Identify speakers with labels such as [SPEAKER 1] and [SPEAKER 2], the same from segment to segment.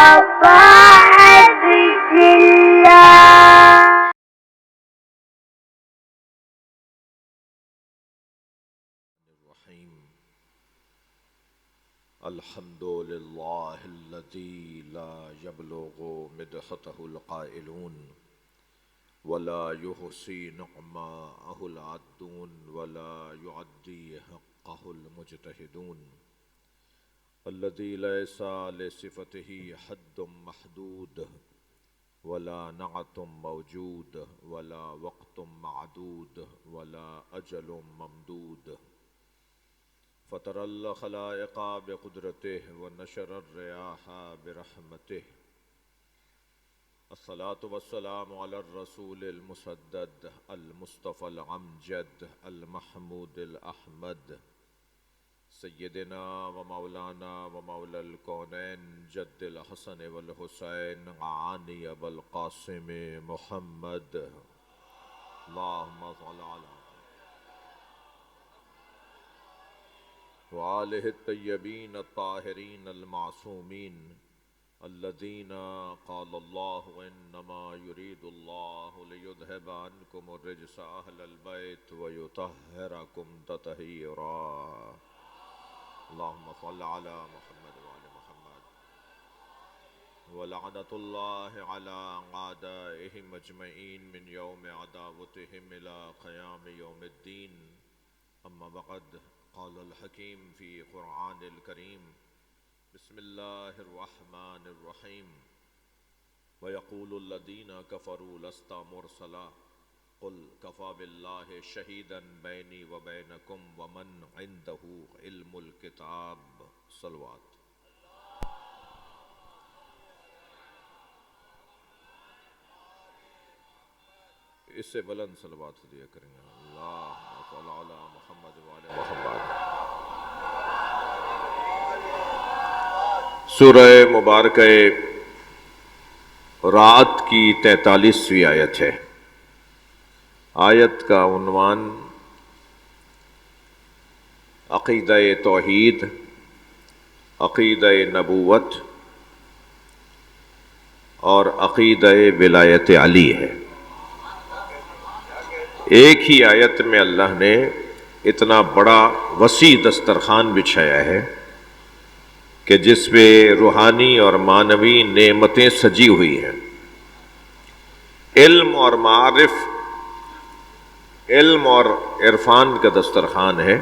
[SPEAKER 1] طاعة الله.
[SPEAKER 2] الحمد لله الذي لا يبلغ مدحته القائلون ولا يحصي نعماءه العادون ولا يعدي حقه المجتهدون الذي ليس لصفته حد محدود ولا نعت موجود ولا وقت معدود ولا أجل ممدود فطر الخلائق بقدرته ونشر الرياح برحمته الصلاة والسلام على الرسول المسدد المصطفى الأمجد المحمود الأحمد سيدنا ومولانا ومولى الكونين جد الحسن والحسين عاني أبا القاسم محمد اللهم صل على وآلہ الطیبین الطاہرین المعصومین الذین قال اللہ انما یرید اللہ لیذہب عنکم الرجس اہل البیت ویطہرکم تطہیرا اللہم صل علی محمد وعلی محمد ولعنۃ اللہ علی اعدائہم اجمعین من یوم عداوتہم الى قیام یوم الدین اما بعد قال الحکیم فی قرآن الکریم بسم اللہ الرحمن الرحیم وَيَقُولُ الَّذِينَ كَفَرُوا لَسْتَ مُرْسَلًا قُلْ كَفَى بِاللَّهِ شَهِيدًا بَيْنِي وَبَيْنَكُمْ وَمَنْ عِنْدَهُ عِلْمُ الْكِتَابِ صلوات اس سے بلند صلوات دیا کریں گے اللہم صل علی محمد وعلی محمد سورہ مبارکہ رعد کی 43ویں آیت ہے۔ آیت کا عنوان عقیدہ توحید، عقیدہ نبوت اور عقیدہ ولایت علی ہے۔ ایک ہی آیت میں اللہ نے اتنا بڑا وسیع دسترخوان بچھایا ہے کہ جس پہ روحانی اور معنوی نعمتیں سجی ہوئی ہیں۔ علم اور معارف، علم اور عرفان کا دسترخوان ہے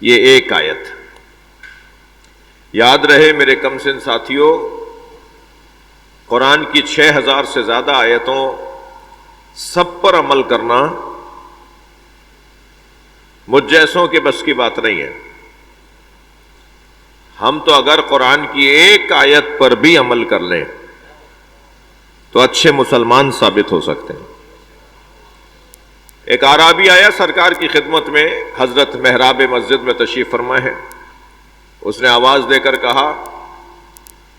[SPEAKER 2] یہ ایک آیت۔ یاد رہے میرے کم سن ساتھیوں، قرآن کی 6000 سے زیادہ آیتوں سب پر عمل کرنا مجھ جیسوں کے بس کی بات نہیں ہے۔ ہم تو اگر قرآن کی ایک آیت پر بھی عمل کر لیں تو اچھے مسلمان ثابت ہو سکتے ہیں۔ ایک اعرابی آیا سرکار کی خدمت میں، حضرت محراب مسجد میں تشریف فرما ہے۔ اس نے آواز دے کر کہا،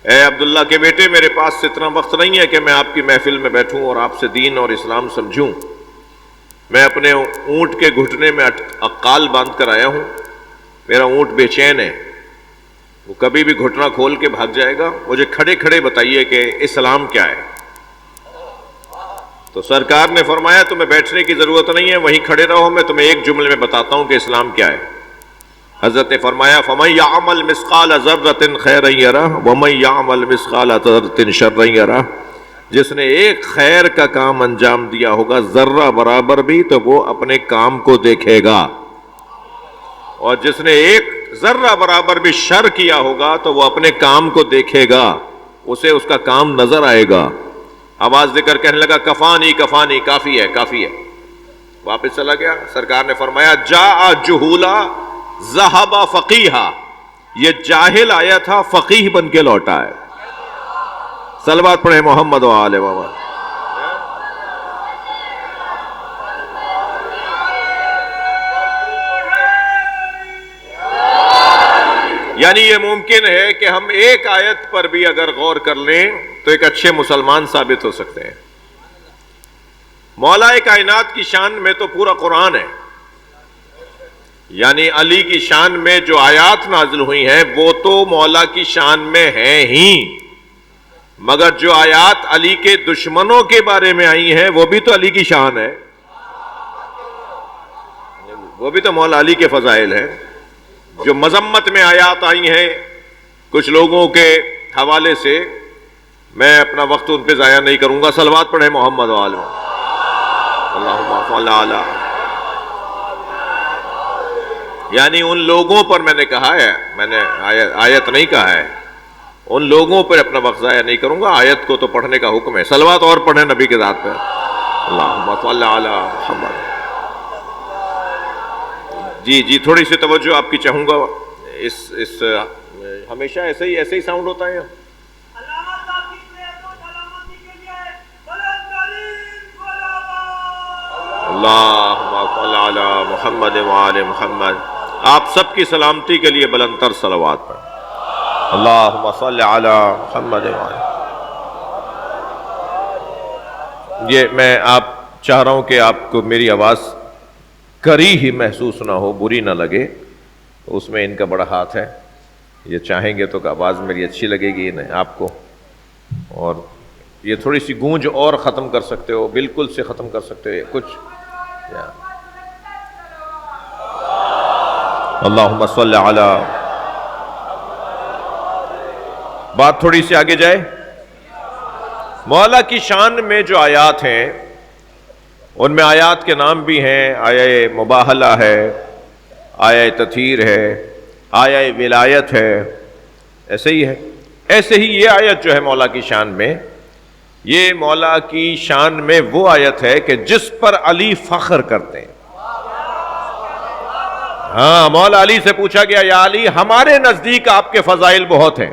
[SPEAKER 2] اے عبداللہ کے بیٹے، میرے پاس اتنا وقت نہیں ہے کہ میں آپ کی محفل میں بیٹھوں اور آپ سے دین اور اسلام سمجھوں۔ میں اپنے اونٹ کے گھٹنے میں عقال باندھ کر آیا ہوں، میرا اونٹ بے چین ہے، وہ کبھی بھی گھٹنا کھول کے بھاگ جائے گا، مجھے کھڑے کھڑے بتائیے کہ اسلام کیا ہے۔ تو سرکار نے فرمایا تمہیں بیٹھنے کی ضرورت نہیں ہے، وہیں کھڑے رہو، میں تمہیں ایک جملے میں بتاتا ہوں کہ اسلام کیا ہے۔ حضرت نے فرمایا فَمَن يَعْمَلْ مِثْقَالَ ذَرَّةٍ خَيْرًا يَرَهُ وَمَن يَعْمَلْ مِثْقَالَ ذَرَّةٍ شَرًّا يَرَهُ۔ جس نے ایک خیر کا کام انجام دیا ہوگا ذرہ برابر بھی تو وہ اپنے کام کو دیکھے گا، اور جس نے ایک ذرہ برابر بھی شر کیا ہوگا تو وہ اپنے کام کو دیکھے گا، اسے اس کا کام نظر آئے گا۔ آواز دے کر کہنے لگا کفانی کفانی، کافی ہے کافی ہے۔ واپس چلا گیا۔ سرکار نے فرمایا جاء جہولا ذہب فقیہا، یہ جاہل آیا تھا، فقیہ بن کے لوٹا ہے۔ صلوات پڑھیں محمد و آل محمد۔ یعنی یہ ممکن ہے کہ ہم ایک آیت پر بھی اگر غور کر لیں تو ایک اچھے مسلمان ثابت ہو سکتے ہیں۔ مولا کائنات کی شان میں تو پورا قرآن ہے، یعنی علی کی شان میں جو آیات نازل ہوئی ہیں وہ تو مولا کی شان میں ہیں ہی، مگر جو آیات علی کے دشمنوں کے بارے میں آئی ہیں وہ بھی تو علی کی شان ہے، وہ بھی تو مولا علی کے فضائل ہیں۔ جو مذمت میں آیات آئی ہیں کچھ لوگوں کے حوالے سے، میں اپنا وقت ان پہ ضائع نہیں کروں گا۔ صلوات پڑھیں محمد و آل محمد، اللہم صل علی۔ یعنی ان لوگوں پر میں نے کہا ہے، میں نے آیت نہیں کہا ہے، ان لوگوں پر اپنا وقت ضائع نہیں کروں گا، آیت کو تو پڑھنے کا حکم ہے۔ صلوات اور پڑھیں نبی کے ذات پہ، اللہم صل علی محمد۔ جی تھوڑی سی توجہ آپ کی چاہوں گا۔ اس ہمیشہ ایسے ہی ساؤنڈ ہوتا ہے۔ اللہم صل علی محمد وآل محمد۔ آپ سب کی سلامتی کے لیے بلند تر صلوات پڑھیں۔ اللہم صل علی محمد وآل۔ یہ میں آپ چاہ رہا ہوں کہ آپ کو میری آواز کری ہی محسوس نہ ہو، بری نہ لگے، اس میں ان کا بڑا ہاتھ ہے۔ یہ چاہیں گے تو کہ آواز میری اچھی لگے گی نہیں آپ کو، اور یہ تھوڑی سی گونج اور ختم کر سکتے ہو، بالکل سے ختم کر سکتے ہو کچھ۔ اللہم صل علی، بات تھوڑی سی آگے جائے۔ مولا کی شان میں جو آیات ہیں ان میں آیات کے نام بھی ہیں، آیہ مباہلہ ہے، آیہ تطہیر ہے، آیہ ولایت ہے، ایسے ہی ہے۔ ایسے ہی یہ آیت جو ہے مولا کی شان میں، یہ مولا کی شان میں وہ آیت ہے کہ جس پر علی فخر کرتے ہیں۔ ہاں، مولا علی سے پوچھا گیا یا علی ہمارے نزدیک آپ کے فضائل بہت ہیں،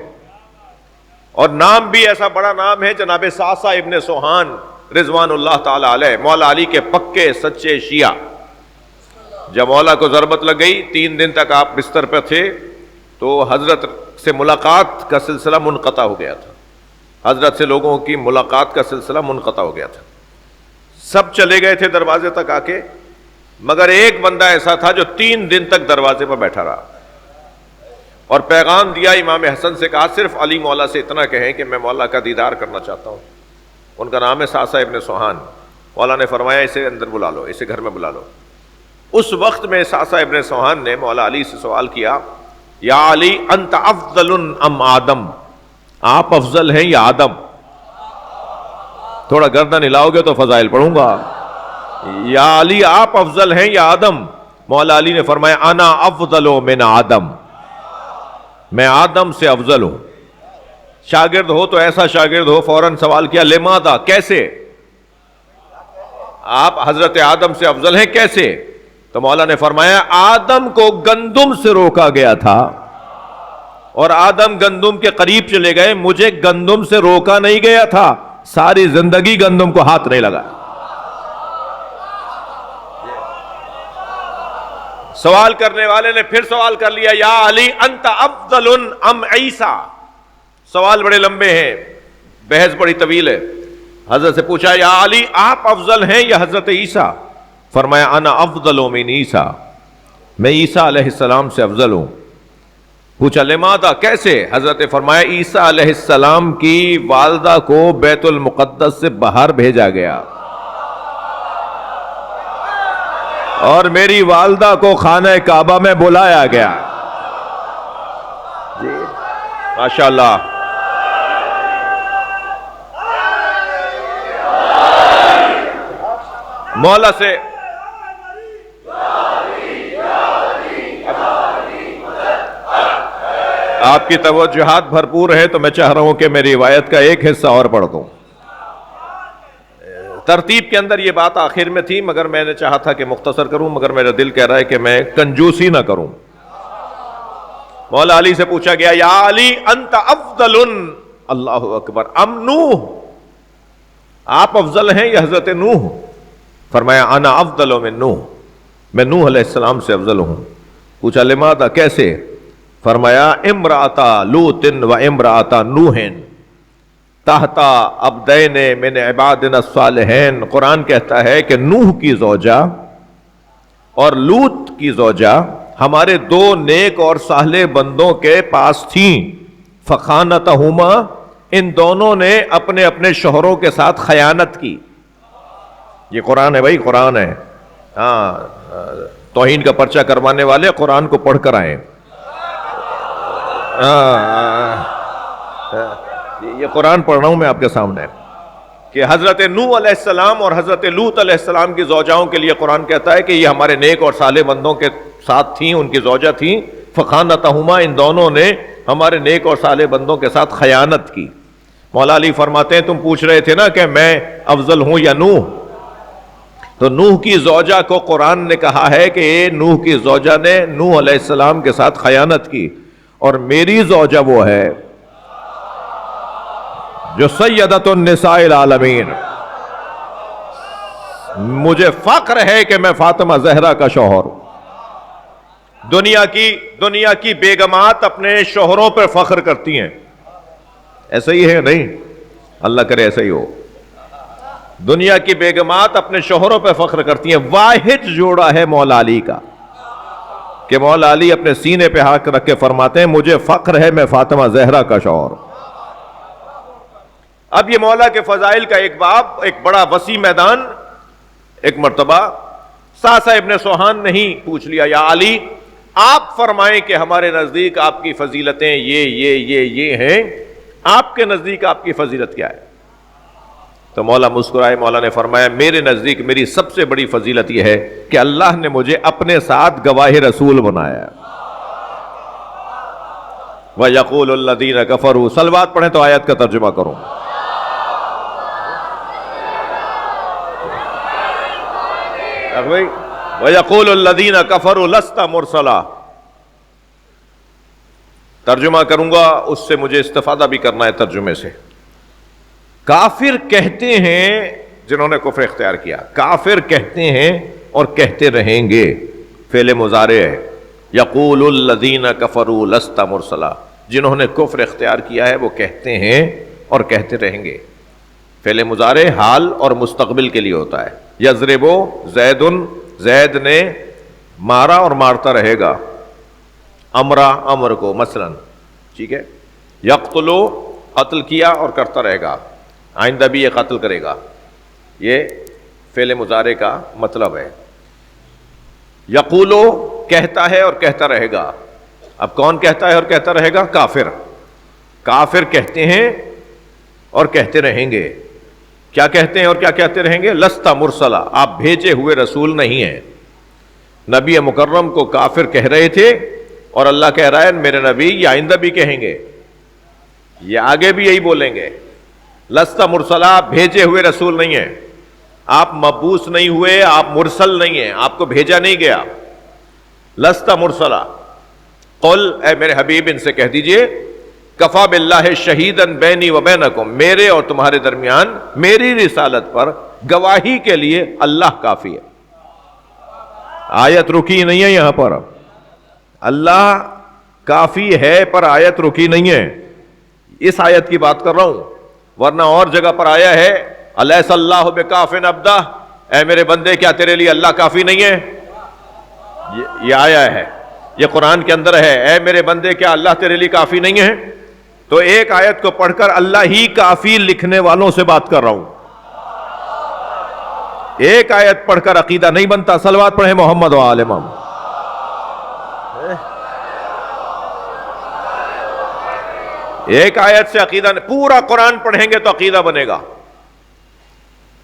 [SPEAKER 2] اور نام بھی ایسا بڑا نام ہے جناب صعصع ابن سوہان رضوان اللہ تعالی علیہ، مولا علی کے پکے سچے شیعہ۔ جب مولا کو ضربت لگ گئی، 3 دن تک آپ بستر پر تھے، تو حضرت سے ملاقات کا سلسلہ منقطع ہو گیا تھا، حضرت سے لوگوں کی ملاقات کا سلسلہ منقطع ہو گیا تھا۔ سب چلے گئے تھے دروازے تک آ کے، مگر ایک بندہ ایسا تھا جو 3 دن تک دروازے پر بیٹھا رہا، اور پیغام دیا امام حسن سے، کہا صرف علی مولا سے اتنا کہیں کہ میں مولا کا دیدار کرنا چاہتا ہوں۔ ان کا نام ہے صعصع ابن سوہان۔ مولا نے فرمایا اسے اندر بلا لو، اسے گھر میں بلا لو۔ اس وقت میں صعصع ابن سوہان نے مولا علی سے سوال کیا، یا علی انت افضل ام آدم، آپ افضل ہیں یا آدم؟ تھوڑا گردن ہلاؤ گے تو فضائل پڑھوں گا۔ یا علی آپ افضل ہیں یا آدم؟ مولا علی نے فرمایا انا افضل من آدم، میں آدم سے افضل ہوں۔ شاگرد ہو تو ایسا شاگرد ہو، فوراً سوال کیا لماذا، کیسے؟ آپ حضرت آدم سے افضل ہیں کیسے؟ تو مولا نے فرمایا آدم کو گندم سے روکا گیا تھا، اور آدم گندم کے قریب چلے گئے، مجھے گندم سے روکا نہیں گیا تھا، ساری زندگی گندم کو ہاتھ نہیں لگا۔ سوال کرنے والے نے پھر سوال کر لیا، یا علی انت افضل ام عیسیٰ؟ سوال بڑے لمبے ہیں، بحث بڑی طویل ہے۔ حضرت سے پوچھا یا علی آپ افضل ہیں یا حضرت عیسیٰ؟ فرمایا انا افضل من عیسیٰ، میں عیسیٰ علیہ السلام سے افضل ہوں۔ پوچھا لماذا، کیسے؟ حضرت فرمایا عیسیٰ علیہ السلام کی والدہ کو بیت المقدس سے باہر بھیجا گیا، اور میری والدہ کو خانہ کعبہ میں بلایا گیا۔ جی ماشاءاللہ۔ مولا سے آپ کی توجہات بھرپور ہے تو میں چاہ رہا ہوں کہ میری روایت کا ایک حصہ اور پڑھ دوں۔ ترتیب کے اندر یہ بات آخر میں تھی، مگر میں نے چاہا تھا کہ مختصر کروں، مگر میرا دل کہہ رہا ہے کہ میں کنجوسی نہ کروں۔ مولا علی سے پوچھا گیا یا علی انت افضل، اللہ اکبر، ام نوح، آپ افضل ہیں یا حضرت نوح؟ فرمایا انا افضل من نوح، میں نوح علیہ السلام سے افضل ہوں۔ پوچھا لماذا، کیسے؟ فرمایا امرأۃ لوط و امرأۃ نوح تحت عبدین من عبادنا الصالحین۔ قرآن کہتا ہے کہ نوح کی زوجہ اور لوط کی زوجہ ہمارے 2 نیک اور صالح بندوں کے پاس تھیں، فخانتہما، ان دونوں نے اپنے اپنے شوہروں کے ساتھ خیانت کی. یہ قرآن ہے بھائی، قرآن ہے. ہاں، توہین کا پرچہ کروانے والے قرآن کو پڑھ کر آئیں. یہ قرآن پڑھ رہا ہوں میں آپ کے سامنے کہ حضرت نوح علیہ السلام اور حضرت لوط علیہ السلام کی زوجاؤں کے لیے قرآن کہتا ہے کہ یہ ہمارے نیک اور صالح بندوں کے ساتھ تھیں، ان کی زوجہ تھیں. فخانتہما، ان دونوں نے ہمارے نیک اور صالح بندوں کے ساتھ خیانت کی. مولا علی فرماتے ہیں تم پوچھ رہے تھے نا کہ میں افضل ہوں یا نوح، تو نوح کی زوجہ کو قرآن نے کہا ہے کہ نوح کی زوجہ نے نوح علیہ السلام کے ساتھ خیانت کی، اور میری زوجہ وہ ہے جو سیدۃ النساء العالمین. مجھے فخر ہے کہ میں فاطمہ زہرا کا شوہر ہوں. دنیا کی بیگمات اپنے شوہروں پر فخر کرتی ہیں، ایسا ہی ہے نہیں؟ اللہ کرے ایسا ہی ہو. دنیا کی بیگمات اپنے شوہروں پہ فخر کرتی ہیں. واحد جوڑا ہے مولا علی کا کہ مولا علی اپنے سینے پہ ہاتھ رکھ کے فرماتے ہیں مجھے فخر ہے میں فاطمہ زہرا کا شوہر ہوں. اب یہ مولا کے فضائل کا ایک باب، ایک بڑا وسیع میدان. ایک مرتبہ ساسا ابن سوہان نے ہی پوچھ لیا یا علی آپ فرمائیں کہ ہمارے نزدیک آپ کی فضیلتیں یہ ہیں، آپ کے نزدیک آپ کی فضیلت کیا ہے؟ تو مولا مسکرائے. مولا نے فرمایا میرے نزدیک میری سب سے بڑی فضیلت یہ ہے کہ اللہ نے مجھے اپنے ساتھ گواہ رسول بنایا. وَيَقُولُ الَّذِينَ كَفَرُوا، صلوات پڑھیں تو آیت کا ترجمہ کروں. وَيَقُولُ الَّذِينَ كَفَرُوا لَسْتَ مُرْسَلًا، ترجمہ کروں گا، اس سے مجھے استفادہ بھی کرنا ہے ترجمے سے. کافر کہتے ہیں، جنہوں نے کفر اختیار کیا، کافر کہتے ہیں اور کہتے رہیں گے. فعل مضارع ہے. یقول الذین کفروا لست مرسلا، جنہوں نے کفر اختیار کیا ہے وہ کہتے ہیں اور کہتے رہیں گے. فعل مضارع حال اور مستقبل کے لیے ہوتا ہے. یضربو زید، زید نے مارا اور مارتا رہے گا. امرا، امر کو مثلا، ٹھیک ہے. یقتلو، قتل کیا اور کرتا رہے گا، آئندہ بھی یہ قتل کرے گا. یہ فعل مضارع کا مطلب ہے. یقولو کہتا ہے اور کہتا رہے گا. اب کون کہتا ہے اور کہتا رہے گا؟ کافر. کافر کہتے ہیں اور کہتے رہیں گے. کیا کہتے ہیں اور کیا کہتے رہیں گے؟ لست مرسلا، آپ بھیجے ہوئے رسول نہیں ہیں. نبی مکرم کو کافر کہہ رہے تھے اور اللہ کہہ رہا ہے میرے نبی یہ آئندہ بھی کہیں گے، یہ آگے بھی یہی بولیں گے. لست مرسلا، آپ بھیجے ہوئے رسول نہیں ہیں، آپ مبعوث نہیں ہوئے، آپ مرسل نہیں ہیں، آپ کو بھیجا نہیں گیا. لست مرسلا. قل، اے میرے حبیب ان سے کہہ دیجئے کفا باللہ شہیدن بینی و بینکم، میرے اور تمہارے درمیان میری رسالت پر گواہی کے لیے اللہ کافی ہے. آیت رکی نہیں ہے یہاں پر، اللہ کافی ہے پر آیت رکی نہیں ہے. اس آیت کی بات کر رہا ہوں، ورنہ اور جگہ پر آیا ہے الیس اللہ بکاف عبدہ، اے میرے بندے کیا تیرے لیے اللہ کافی نہیں ہے؟ یہ آیا ہے، یہ قرآن کے اندر ہے، اے میرے بندے کیا اللہ تیرے لیے کافی نہیں ہے؟ تو ایک آیت کو پڑھ کر اللہ ہی کافی لکھنے والوں سے بات کر رہا ہوں. ایک آیت پڑھ کر عقیدہ نہیں بنتا. صلوات پڑھیں محمد و آل محمد. ایک آیت سے عقیدہ نہیں، پورا قرآن پڑھیں گے تو عقیدہ بنے گا.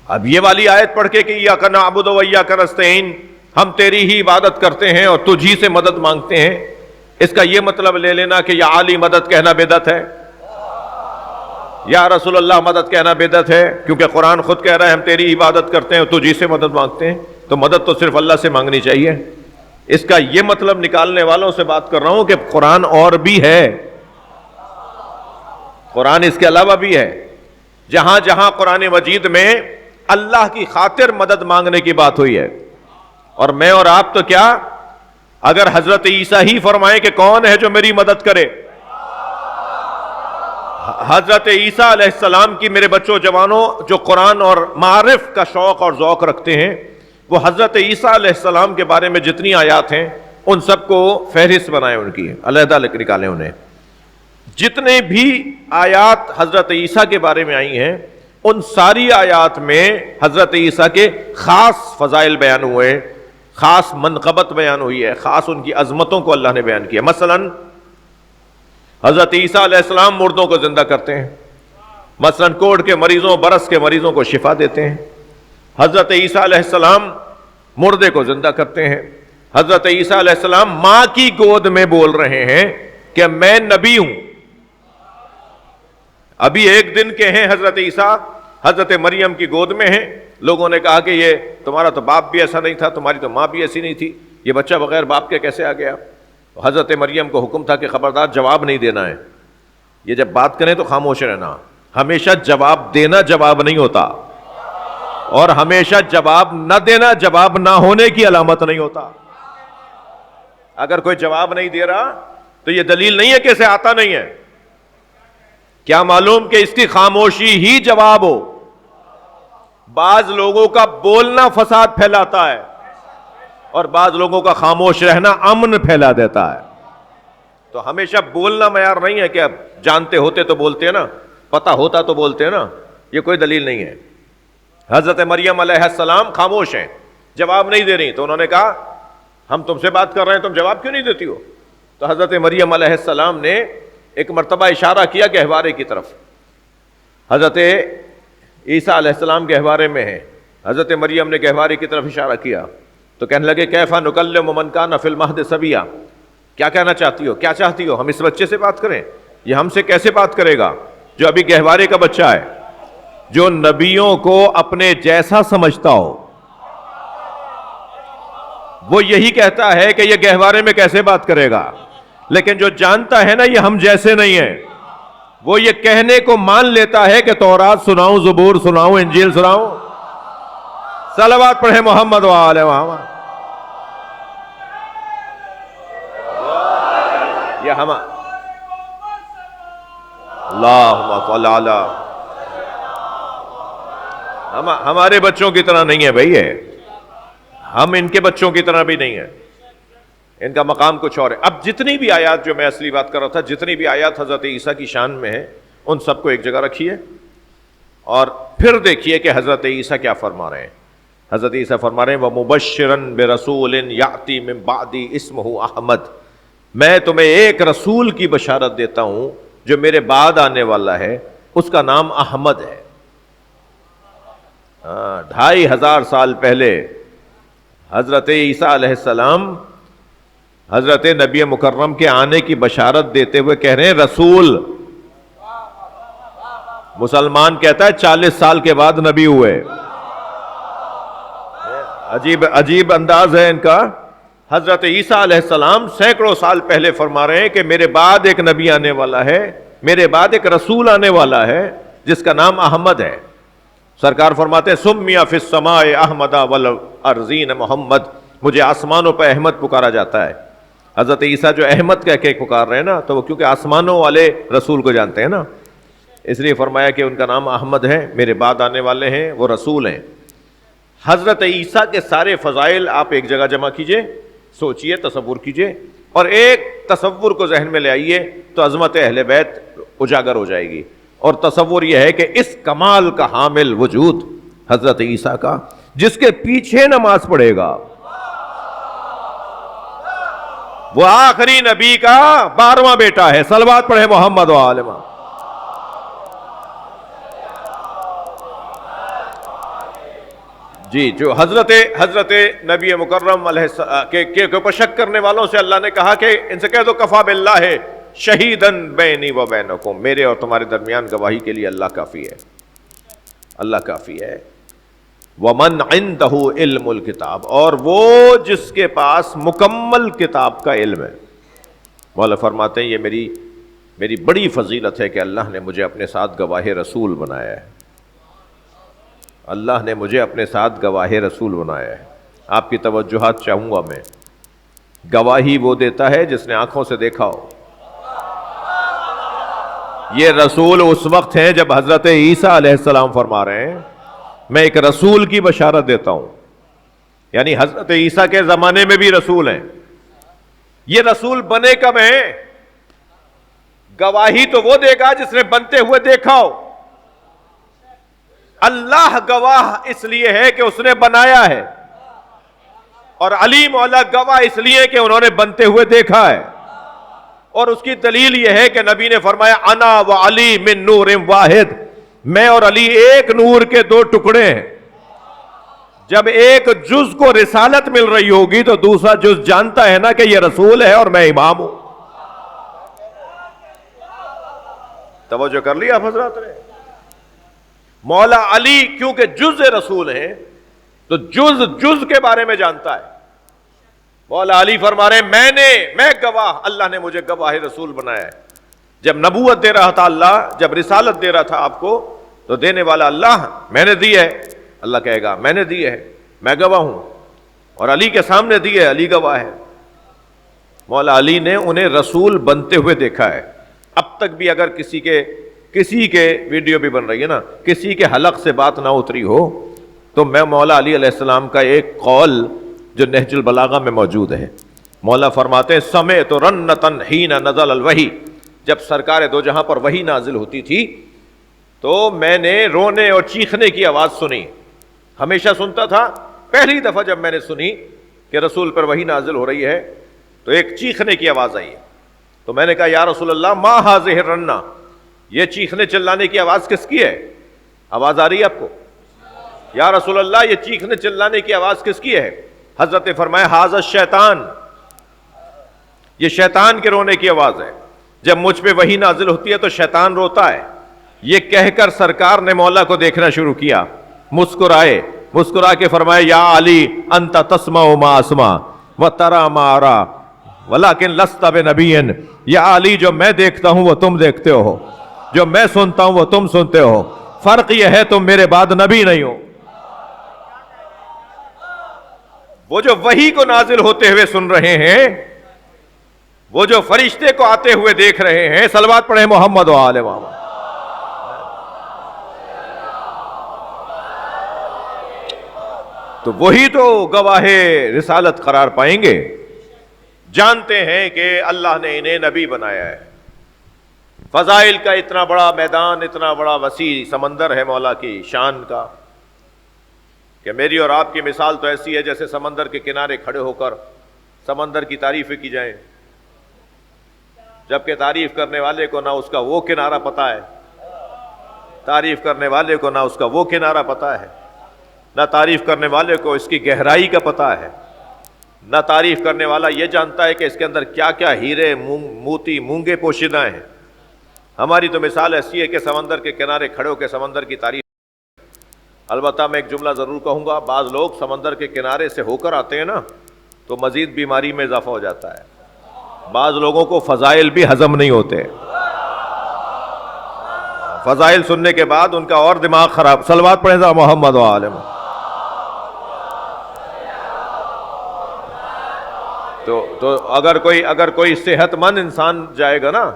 [SPEAKER 2] اب یہ والی آیت پڑھ کے کہ ایاک نعبد و ایاک نستعین، ہم تیری ہی عبادت کرتے ہیں اور تجھی سے مدد مانگتے ہیں، اس کا یہ مطلب لے لینا کہ یا علی مدد کہنا بدعت ہے، یا رسول اللہ مدد کہنا بدعت ہے، کیونکہ قرآن خود کہہ رہا ہے ہم تیری عبادت کرتے ہیں اور تجھی سے مدد مانگتے ہیں، تو مدد تو صرف اللہ سے مانگنی چاہیے. اس کا یہ مطلب نکالنے والوں سے بات کر رہا ہوں کہ قرآن اور بھی ہے، قرآن اس کے علاوہ بھی ہے. جہاں جہاں قرآن مجید میں اللہ کی خاطر مدد مانگنے کی بات ہوئی ہے، اور میں اور آپ تو کیا، اگر حضرت عیسیٰ ہی فرمائے کہ کون ہے جو میری مدد کرے، حضرت عیسیٰ علیہ السلام کی میرے بچوں جوانوں جو قرآن اور معرف کا شوق اور ذوق رکھتے ہیں، وہ حضرت عیسیٰ علیہ السلام کے بارے میں جتنی آیات ہیں ان سب کو فہرست بنائیں، ان کی علیحدہ نکالیں انہیں. جتنے بھی آیات حضرت عیسیٰ کے بارے میں آئی ہیں ان ساری آیات میں حضرت عیسیٰ کے خاص فضائل بیان ہوئے، خاص منقبت بیان ہوئی ہے، خاص ان کی عظمتوں کو اللہ نے بیان کیا۔ مثلا حضرت عیسیٰ علیہ السلام مردوں کو زندہ کرتے ہیں، مثلا کوڑ کے مریضوں، برس کے مریضوں کو شفا دیتے ہیں۔ حضرت عیسیٰ علیہ السلام مردے کو زندہ کرتے ہیں۔ حضرت عیسیٰ علیہ السلام ماں کی گود میں بول رہے ہیں کہ میں نبی ہوں۔ ابھی ایک دن کے ہیں حضرت عیسیٰ، حضرت مریم کی گود میں ہیں۔ لوگوں نے کہا کہ یہ تمہارا تو باپ بھی ایسا نہیں تھا، تمہاری تو ماں بھی ایسی نہیں تھی، یہ بچہ بغیر باپ کے کیسے آ گیا؟ حضرت مریم کو حکم تھا کہ خبردار جواب نہیں دینا ہے، یہ جب بات کریں تو خاموش رہنا۔ ہمیشہ جواب دینا جواب نہیں ہوتا، اور ہمیشہ جواب نہ دینا جواب نہ ہونے کی علامت نہیں ہوتا۔ اگر کوئی جواب نہیں دے رہا تو یہ دلیل نہیں ہے کہ اسے آتا نہیں ہے۔ کیا معلوم کہ اس کی خاموشی ہی جواب ہو۔ بعض لوگوں کا بولنا فساد پھیلاتا ہے اور بعض لوگوں کا خاموش رہنا امن پھیلا دیتا ہے۔ تو ہمیشہ بولنا معیار نہیں ہے کہ اب جانتے ہوتے تو بولتے ہیں نا، پتہ ہوتا تو بولتے ہیں نا، یہ کوئی دلیل نہیں ہے۔ حضرت مریم علیہ السلام خاموش ہیں، جواب نہیں دے رہی، تو انہوں نے کہا ہم تم سے بات کر رہے ہیں، تم جواب کیوں نہیں دیتی ہو؟ تو حضرت مریم علیہ السلام نے ایک مرتبہ اشارہ کیا گہوارے کی طرف۔ حضرت عیسیٰ علیہ السلام گہوارے میں ہیں، حضرت مریم نے گہوارے کی طرف اشارہ کیا تو کہنے لگے کیفا نکلم من کان فی المہد صبیا، کیا کہنا چاہتی ہو، کیا چاہتی ہو؟ ہم اس بچے سے بات کریں؟ یہ ہم سے کیسے بات کرے گا جو ابھی گہوارے کا بچہ ہے، جو نبیوں کو اپنے جیسا سمجھتا ہو؟ وہ یہی کہتا ہے کہ یہ گہوارے میں کیسے بات کرے گا، لیکن جو جانتا ہے نا یہ ہم جیسے نہیں ہیں، وہ یہ کہنے کو مان لیتا ہے کہ تورات سناؤں، زبور سناؤں، انجیل سناؤں، صلوات پڑھے محمد وآلہ محمد۔ یہ اللہم صل علی، ہمارے بچوں کی طرح نہیں ہے بھائی، ہے ہم ان کے بچوں کی طرح بھی نہیں ہیں، ان کا مقام کچھ اور ہے۔ اب جتنی بھی آیات، جو میں اصلی بات کر رہا تھا، جتنی بھی آیات حضرت عیسیٰ کی شان میں ہیں ان سب کو ایک جگہ رکھیے اور پھر دیکھیے کہ حضرت عیسیٰ کیا فرما رہے ہیں۔ حضرت عیسیٰ فرما رہے ہیں وَمُبَشِّرًا بِرَسُولٍ يَأْتِي مِن بَعْدِي اسْمُهُ احمد، میں تمہیں ایک رسول کی بشارت دیتا ہوں جو میرے بعد آنے والا ہے، اس کا نام احمد ہے۔ 2500 سال پہلے حضرت عیسیٰ علیہ السلام حضرت نبی مکرم کے آنے کی بشارت دیتے ہوئے کہہ رہے ہیں رسول۔ مسلمان کہتا ہے 40 سال کے بعد نبی ہوئے، عجیب انداز ہے ان کا۔ حضرت عیسیٰ علیہ السلام سینکڑوں سال پہلے فرما رہے ہیں کہ میرے بعد ایک نبی آنے والا ہے، میرے بعد ایک رسول آنے والا ہے جس کا نام احمد ہے۔ سرکار فرماتے ہیں سمیہ فی السماء احمد والارضین محمد، مجھے آسمانوں پہ احمد پکارا جاتا ہے۔ حضرت عیسیٰ جو احمد کہہ کے پکار رہے ہیں نا، تو وہ کیونکہ آسمانوں والے رسول کو جانتے ہیں نا، اس لیے فرمایا کہ ان کا نام احمد ہے، میرے بعد آنے والے ہیں وہ رسول ہیں۔ حضرت عیسیٰ کے سارے فضائل آپ ایک جگہ جمع کیجئے، سوچئے، تصور کیجئے، اور ایک تصور کو ذہن میں لے آئیے تو عظمت اہل بیت اجاگر ہو جائے گی۔ اور تصور یہ ہے کہ اس کمال کا حامل وجود حضرت عیسیٰ کا، جس کے پیچھے نماز پڑھے گا، وہ آخری نبی کا 12واں بیٹا ہے۔ صلوات پڑھے محمد و آل محمد۔ جی، جو حضرت نبی مکرم علیہ السلام کے اوپر شک کرنے والوں سے اللہ نے کہا کہ ان سے کہہ دو کفا باللہ شہیدن بینی و بینکم، میرے اور تمہارے درمیان گواہی کے لیے اللہ کافی ہے، اللہ کافی ہے۔ وَمَنْ عِنْدَهُ عِلْمُ الْكِتاب، اور وہ جس کے پاس مکمل کتاب کا علم ہے۔ مولا فرماتے ہیں یہ میری بڑی فضیلت ہے کہ اللہ نے مجھے اپنے ساتھ گواہ رسول بنایا ہے، اللہ نے مجھے اپنے ساتھ گواہ رسول بنایا ہے۔ آپ کی توجہات چاہوں گا میں، گواہی وہ دیتا ہے جس نے آنکھوں سے دیکھا ہو۔ یہ رسول اس وقت ہیں جب حضرت عیسیٰ علیہ السلام فرما رہے ہیں میں ایک رسول کی بشارت دیتا ہوں، یعنی حضرت عیسیٰ کے زمانے میں بھی رسول ہیں۔ یہ رسول بنے کب ہیں؟ گواہی تو وہ دے گا جس نے بنتے ہوئے دیکھا ہو. اللہ گواہ اس لیے ہے کہ اس نے بنایا ہے, اور علی مولا گواہ اس لیے کہ انہوں نے بنتے ہوئے دیکھا ہے. اور اس کی دلیل یہ ہے کہ نبی نے فرمایا انا و علی من نور واحد, میں اور علی ایک نور کے دو ٹکڑے ہیں. جب ایک جز کو رسالت مل رہی ہوگی تو دوسرا جز جانتا ہے نا کہ یہ رسول ہے اور میں امام ہوں. توجہ کر لیا آپ حضرات نے؟ مولا علی کیونکہ جز رسول ہیں تو جز کے بارے میں جانتا ہے. مولا علی فرما رہے ہیں میں گواہ, اللہ نے مجھے گواہ رسول بنایا ہے. جب نبوت دے رہا تھا اللہ, جب رسالت دے رہا تھا آپ کو, تو دینے والا اللہ, میں نے دی ہے. اللہ کہے گا میں نے دی ہے, میں گواہ ہوں, اور علی کے سامنے دی ہے, علی گواہ ہے. مولا علی نے انہیں رسول بنتے ہوئے دیکھا ہے. اب تک بھی اگر کسی کے ویڈیو بھی بن رہی ہے نا, کسی کے حلق سے بات نہ اتری ہو, تو میں مولا علی علیہ السلام کا ایک قول جو نہج البلاغہ میں موجود ہے, مولا فرماتے ہیں سمعت رنتن حین نزل الوحی, جب سرکار دو جہاں پر وحی نازل ہوتی تھی تو میں نے رونے اور چیخنے کی آواز سنی. ہمیشہ سنتا تھا, پہلی دفعہ جب میں نے سنی کہ رسول پر وحی نازل ہو رہی ہے تو ایک چیخنے کی آواز آئی. تو میں نے کہا یا رسول اللہ ما ہذہ الرنہ, یہ چیخنے چلانے کی آواز کس کی ہے؟ آواز آ رہی ہے آپ کو؟ یا رسول اللہ یہ چیخنے چلانے کی آواز کس کی ہے؟ حضرت نے فرمایا ھذا الشیطان, یہ شیطان کے رونے کی آواز ہے. جب مجھ پہ وحی نازل ہوتی ہے تو شیطان روتا ہے. یہ کہہ کر سرکار نے مولا کو دیکھنا شروع کیا, مسکرا کے فرمایا یا علی انت تسمع ما اسمع وترى ما ارى ولكن لست بنبی, یا علی جو میں دیکھتا ہوں وہ تم دیکھتے ہو, جو میں سنتا ہوں وہ تم سنتے ہو, فرق یہ ہے تم میرے بعد نبی نہیں ہو. وہ جو وحی کو نازل ہوتے ہوئے سن رہے ہیں, وہ جو فرشتے کو آتے ہوئے دیکھ رہے ہیں, صلوات پڑھیں محمد و آل محمد. تو وہی تو گواہ رسالت قرار پائیں گے. جانتے ہیں کہ اللہ نے انہیں نبی بنایا ہے. فضائل کا اتنا بڑا میدان, اتنا بڑا وسیع سمندر ہے مولا کی شان کا, کہ میری اور آپ کی مثال تو ایسی ہے جیسے سمندر کے کنارے کھڑے ہو کر سمندر کی تعریفیں کی جائیں, جبکہ تعریف کرنے والے کو نہ اس کا وہ کنارہ پتہ ہے, تعریف کرنے والے کو نہ اس کا وہ کنارہ پتہ ہے, نہ تعریف کرنے والے کو اس کی گہرائی کا پتہ ہے, نہ تعریف کرنے والا یہ جانتا ہے کہ اس کے اندر کیا کیا ہیرے موتی مونگے پوشیدہ ہیں. ہماری تو مثال ایسی ہے کہ سمندر کے کنارے کھڑے ہو کے سمندر کی تعریف. البتہ میں ایک جملہ ضرور کہوں گا, بعض لوگ سمندر کے کنارے سے ہو کر آتے ہیں نا تو مزید بیماری میں اضافہ ہو جاتا ہے. بعض لوگوں کو فضائل بھی ہضم نہیں ہوتے, فضائل سننے کے بعد ان کا اور دماغ خراب. صلوات پڑھیں ذرا محمد و آل محمد. تو اگر کوئی صحت مند انسان جائے گا نا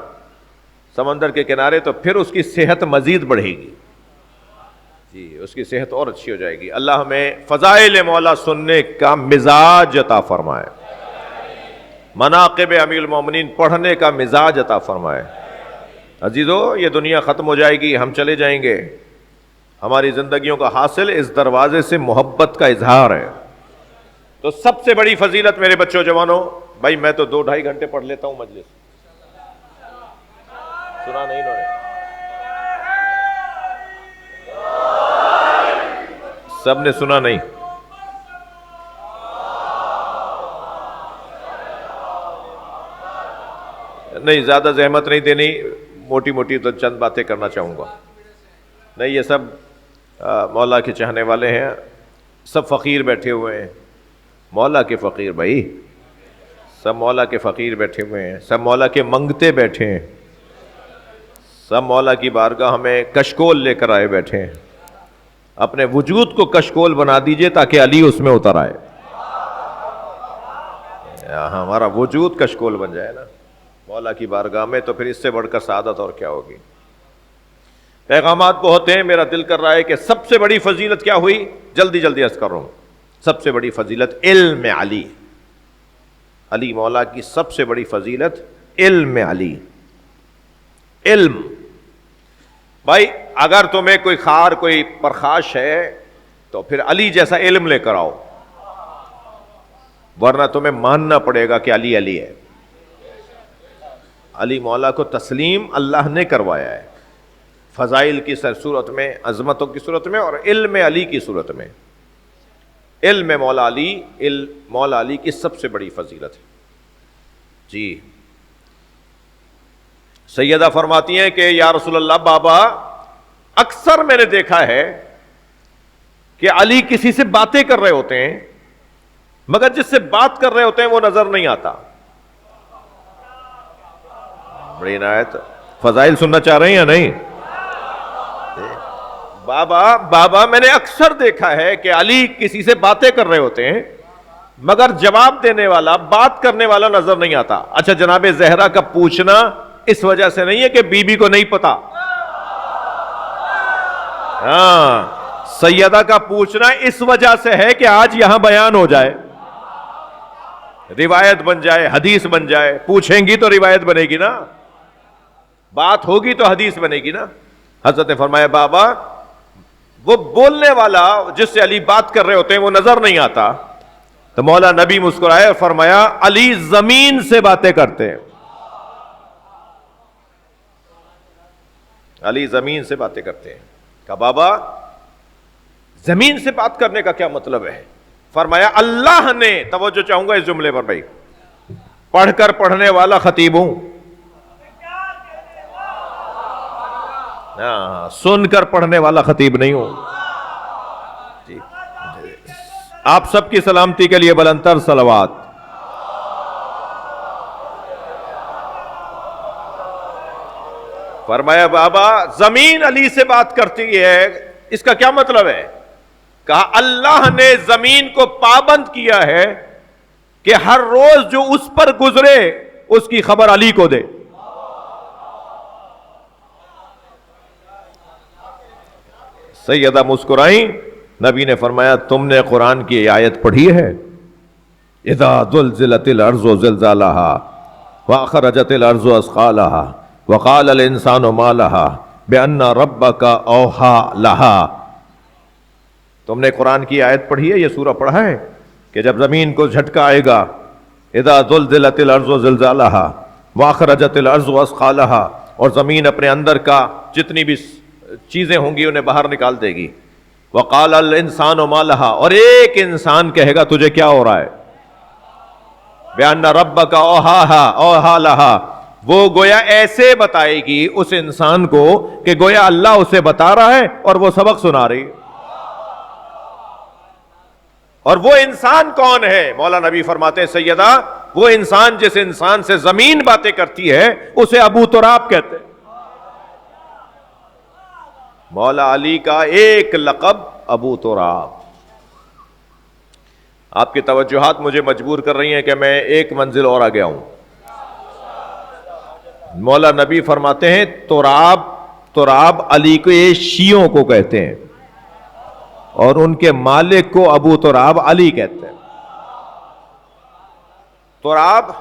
[SPEAKER 2] سمندر کے کنارے تو پھر اس کی صحت مزید بڑھے گی, جی اس کی صحت اور اچھی ہو جائے گی. اللہ ہمیں فضائل مولا سننے کا مزاج عطا فرمائے, مناقب امیر المومنین پڑھنے کا مزاج عطا فرمائے. عزیزو یہ دنیا ختم ہو جائے گی, ہم چلے جائیں گے. ہماری زندگیوں کا حاصل اس دروازے سے محبت کا اظہار ہے. تو سب سے بڑی فضیلت میرے بچوں جوانوں, بھائی میں تو 2-2.5 گھنٹے پڑھ لیتا ہوں مجلس, سنا نہیں انہوں نے, سب نے سنا نہیں. نہیں زیادہ زحمت نہیں دینی, موٹی موٹی تو چند باتیں کرنا چاہوں گا. نہیں یہ سب مولا کے چاہنے والے ہیں, سب فقیر بیٹھے ہوئے ہیں, مولا کے فقیر بھائی, سب مولا کے فقیر بیٹھے ہوئے ہیں, سب مولا کے منگتے بیٹھے ہیں, سب مولا کی بارگاہ میں کشکول لے کر آئے بیٹھے ہیں. اپنے وجود کو کشکول بنا دیجئے تاکہ علی اس میں اتر آئے. ہمارا وجود کشکول بن جائے نا مولا کی بارگاہ میں, تو پھر اس سے بڑھ کر سعادت اور کیا ہوگی. پیغامات بہت ہیں, میرا دل کر رہا ہے کہ سب سے بڑی فضیلت کیا ہوئی, جلدی جلدی عرض کر رہا ہوں. سب سے بڑی فضیلت علم علی, علی مولا کی سب سے بڑی فضیلت علم علی. علم. بھائی اگر تمہیں کوئی خار کوئی پرخاش ہے تو پھر علی جیسا علم لے کر آؤ، ورنہ تمہیں ماننا پڑے گا کہ علی علی ہے. علی مولا کو تسلیم اللہ نے کروایا ہے، فضائل کی صورت میں، عظمتوں کی صورت میں، اور علم علی کی صورت میں. علم مولا علی کی سب سے بڑی فضیلت ہے. جی سیدہ فرماتی ہیں کہ یا رسول اللہ، بابا اکثر میں نے دیکھا ہے کہ علی کسی سے باتیں کر رہے ہوتے ہیں، مگر جس سے بات کر رہے ہوتے ہیں وہ نظر نہیں آتا. بڑی عنایت. فضائل سننا چاہ رہے ہیں یا نہیں؟ بابا میں نے اکثر دیکھا ہے کہ علی کسی سے باتیں کر رہے ہوتے ہیں مگر جواب دینے والا، بات کرنے والا نظر نہیں آتا. اچھا جناب زہرا کا پوچھنا اس وجہ سے نہیں ہے کہ بی بی کو نہیں پتا. ہاں، سیدہ کا پوچھنا اس وجہ سے ہے کہ آج یہاں بیان ہو جائے، روایت بن جائے، حدیث بن جائے. پوچھیں گی تو روایت بنے گی نا، بات ہوگی تو حدیث بنے گی نا. حضرت نے فرمایا بابا وہ بولنے والا جس سے علی بات کر رہے ہوتے ہیں وہ نظر نہیں آتا. تو مولا نبی مسکرائے اور فرمایا علی زمین سے باتیں کرتے ہیں. علی زمین سے باتیں کرتے ہیں. کہا بابا زمین سے بات کرنے کا کیا مطلب ہے؟ فرمایا اللہ نے، توجہ چاہوں گا اس جملے پر بھائی، پڑھ کر پڑھنے والا خطیب ہوں، سن کر پڑھنے والا خطیب نہیں ہوں. جی آپ سب کی سلامتی کے لیے بلندتر صلوات. فرمایا بابا زمین علی سے بات کرتی ہے، اس کا کیا مطلب ہے؟ کہا اللہ نے زمین کو پابند کیا ہے کہ ہر روز جو اس پر گزرے اس کی خبر علی کو دے. سیدہ مسکرائیں. نبی نے فرمایا تم نے قرآن کی آیت پڑھی ہے اذا زلزلت الارض زلزالها واخرجت الارض اثقالها وقال الانسان ما لها بان ربك اوحى لها. تم نے قرآن کی آیت پڑھی ہے، یہ سورہ پڑھا ہے کہ جب زمین کو جھٹکا آئے گا، اذا زلزلت الارض زلزالها واخرجت الارض اثقالها، اور زمین اپنے اندر کا جتنی بھی چیزیں ہوں گی انہیں باہر نکال دے گی. وقال الانسان ما لها، اور ایک انسان کہے گا تجھے کیا ہو رہا ہے؟ بان ربک اوحى لها، وہ گویا ایسے بتائے گی اس انسان کو کہ گویا اللہ اسے بتا رہا ہے اور وہ سبق سنا رہی. اور وہ انسان کون ہے؟ مولا نبی فرماتے ہیں سیدہ وہ انسان جس انسان سے زمین باتیں کرتی ہے اسے ابو تراب کہتے ہیں. مولا علی کا ایک لقب ابو تراب. آپ کی توجہات مجھے مجبور کر رہی ہیں کہ میں ایک منزل اور آگے آؤں. مولا نبی فرماتے ہیں تراب علی کو یہ شیعوں کو کہتے ہیں اور ان کے مالک کو ابو تراب علی کہتے ہیں. تراب.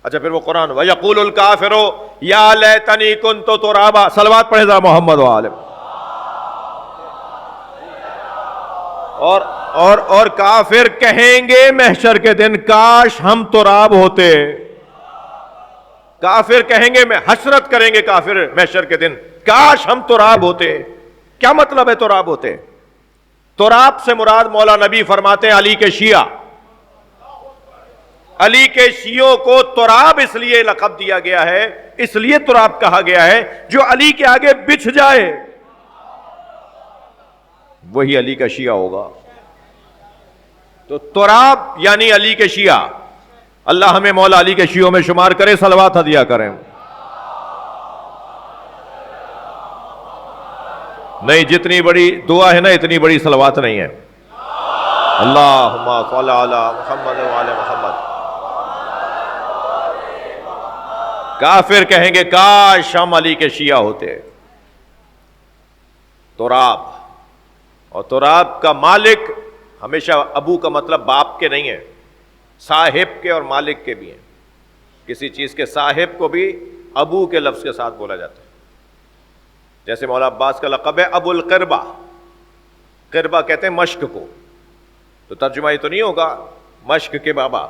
[SPEAKER 2] اچھا پھر وہ قرآن وَيَقُولُ الْكَافِرُ يَا لَيْتَنِي كُنْتُ تُرَابًا. صلوات پڑھے ذرا محمد وآلہ. اور کافر کہیں گے محشر کے دن کاش ہم تراب ہوتے. کافر کہیں گے، میں حسرت کریں گے کافر محشر کے دن، کاش ہم تراب ہوتے. کیا مطلب ہے تراب ہوتے؟ تراب سے مراد مولا نبی فرماتے ہیں علی کے شیعہ. علی کے شیعوں کو تراب اس لیے لقب دیا گیا ہے، اس لیے تراب کہا گیا ہے جو علی کے آگے بچھ جائے وہی علی کا شیعہ ہوگا. تو تراب یعنی علی کے شیعہ. اللہ ہمیں مولا علی کے شیعوں میں شمار کرے. صلوات ہدیہ کریں. نہیں جتنی بڑی دعا ہے نا اتنی بڑی صلوات نہیں ہے. اللہم صل علی محمد وعلی محمد. کافر کہیں گے کاش ہم علی کے شیعہ ہوتے. تراب. اور تراب کا مالک ہمیشہ ابو کا مطلب باپ کے نہیں ہے، صاحب کے اور مالک کے بھی ہیں. کسی چیز کے صاحب کو بھی ابو کے لفظ کے ساتھ بولا جاتا ہے. جیسے مولا عباس کا لقب ہے ابو القربہ. قربہ کہتے ہیں مشق کو, تو ترجمہ یہ تو نہیں ہوگا مشق کے بابا,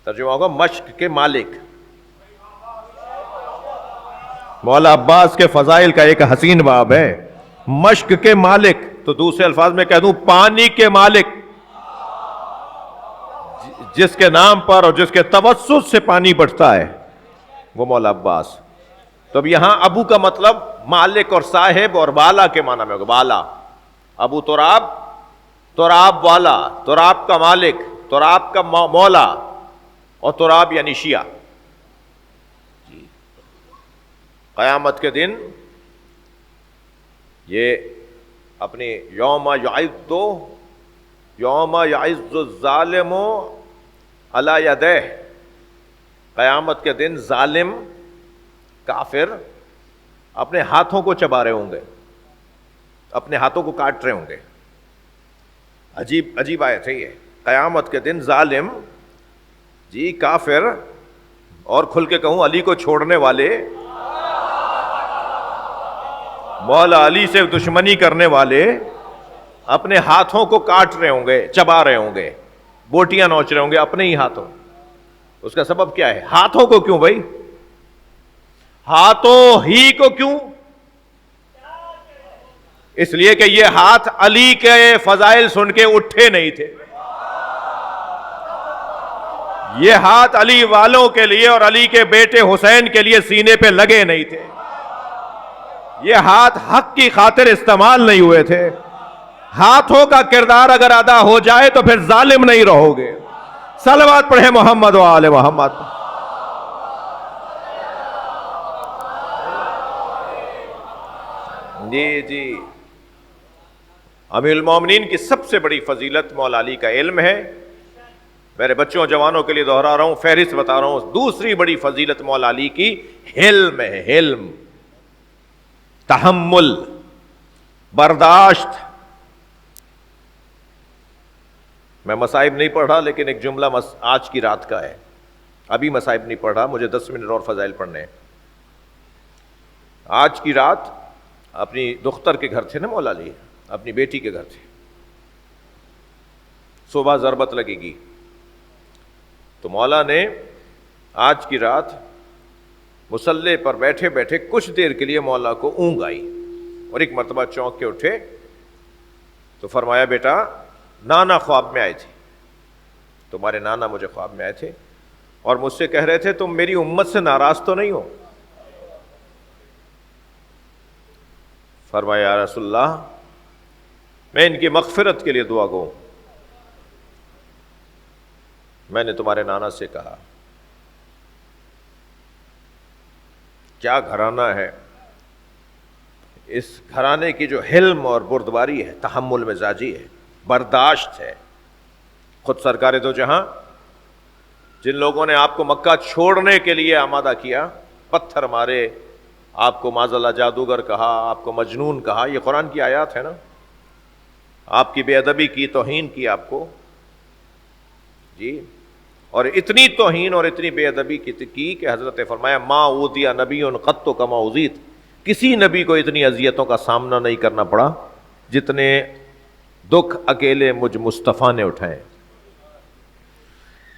[SPEAKER 2] ترجمہ ہوگا مشق کے مالک. مولا عباس کے فضائل کا ایک حسین باب ہے, مشق کے مالک. تو دوسرے الفاظ میں کہہ دوں پانی کے مالک, جس کے نام پر اور جس کے توسط سے پانی بڑھتا ہے وہ مولا عباس. تو اب یہاں ابو کا مطلب مالک اور صاحب اور والا کے معنی میں ہوگا. والا, ابو تراب, تراب والا, تراب کا مالک, تراب کا مولا, اور تراب یعنی شیعہ. قیامت کے دن یہ اپنی یوم یعض الظالم علی یدیہ, قیامت کے دن ظالم کافر اپنے ہاتھوں کو چبا رہے ہوں گے, اپنے ہاتھوں کو کاٹ رہے ہوں گے. عجیب آیت ہے یہ. قیامت کے دن ظالم جی کافر, اور کھل کے کہوں علی کو چھوڑنے والے, مولا علی سے دشمنی کرنے والے اپنے ہاتھوں کو کاٹ رہے ہوں گے, چبا رہے ہوں گے, بوٹیاں نوچ رہے ہوں گے اپنے ہی ہاتھوں. اس کا سبب کیا ہے؟ ہاتھوں کو کیوں بھائی؟ ہاتھوں ہی کو کیوں؟ اس لیے کہ یہ ہاتھ علی کے فضائل سن کے اٹھے نہیں تھے. یہ ہاتھ علی والوں کے لیے اور علی کے بیٹے حسین کے لیے سینے پہ لگے نہیں تھے. یہ ہاتھ حق کی خاطر استعمال نہیں ہوئے تھے. ہاتھوں کا کردار اگر ادا ہو جائے تو پھر ظالم نہیں رہو گے. صلوات پڑھے محمد و آل محمد. جی امیر المومنین کی سب سے بڑی فضیلت مولا علی کا علم ہے. میرے بچوں جوانوں کے لیے دہرا رہا ہوں, فہرست بتا رہا ہوں. دوسری بڑی فضیلت مولا علی کی حلم ہے. حلم, تحمل, برداشت. میں مصائب نہیں پڑھ رہا, لیکن ایک جملہ آج کی رات کا ہے. ابھی مصائب نہیں پڑھ رہا, مجھے 10 منٹ اور فضائل پڑھنے ہیں. آج کی رات اپنی دختر کے گھر تھے نا مولا علی, اپنی بیٹی کے گھر تھے. صبح ضربت لگے گی تو مولا نے آج کی رات مصلے پر بیٹھے بیٹھے کچھ دیر کے لیے مولا کو اونگ آئی, اور ایک مرتبہ چونک کے اٹھے تو فرمایا بیٹا نانا خواب میں آئے تھے, تمہارے نانا مجھے خواب میں آئے تھے اور مجھ سے کہہ رہے تھے تم میری امت سے ناراض تو نہیں ہو؟ فرمایا یا رسول اللہ میں ان کی مغفرت کے لیے دعا گو. میں نے تمہارے نانا سے کہا کیا گھرانہ ہے, اس گھرانے کی جو حلم اور بردباری ہے, تحمل مزاجی ہے, برداشت ہے. خود سرکار دو جہاں جن لوگوں نے آپ کو مکہ چھوڑنے کے لیے آمادہ کیا, پتھر مارے, آپ کو معاذ اللہ جادوگر کہا, آپ کو مجنون کہا, یہ قرآن کی آیات ہے نا, آپ کی بے ادبی کی, توہین کی آپ کو جی, اور اتنی توہین اور اتنی بے ادبی کی کہ حضرت نے فرمایا ما اوذی نبی قط کما اوذیت, کسی نبی کو اتنی اذیتوں کا سامنا نہیں کرنا پڑا جتنے دکھ اکیلے مجھ مصطفیٰ نے اٹھائے.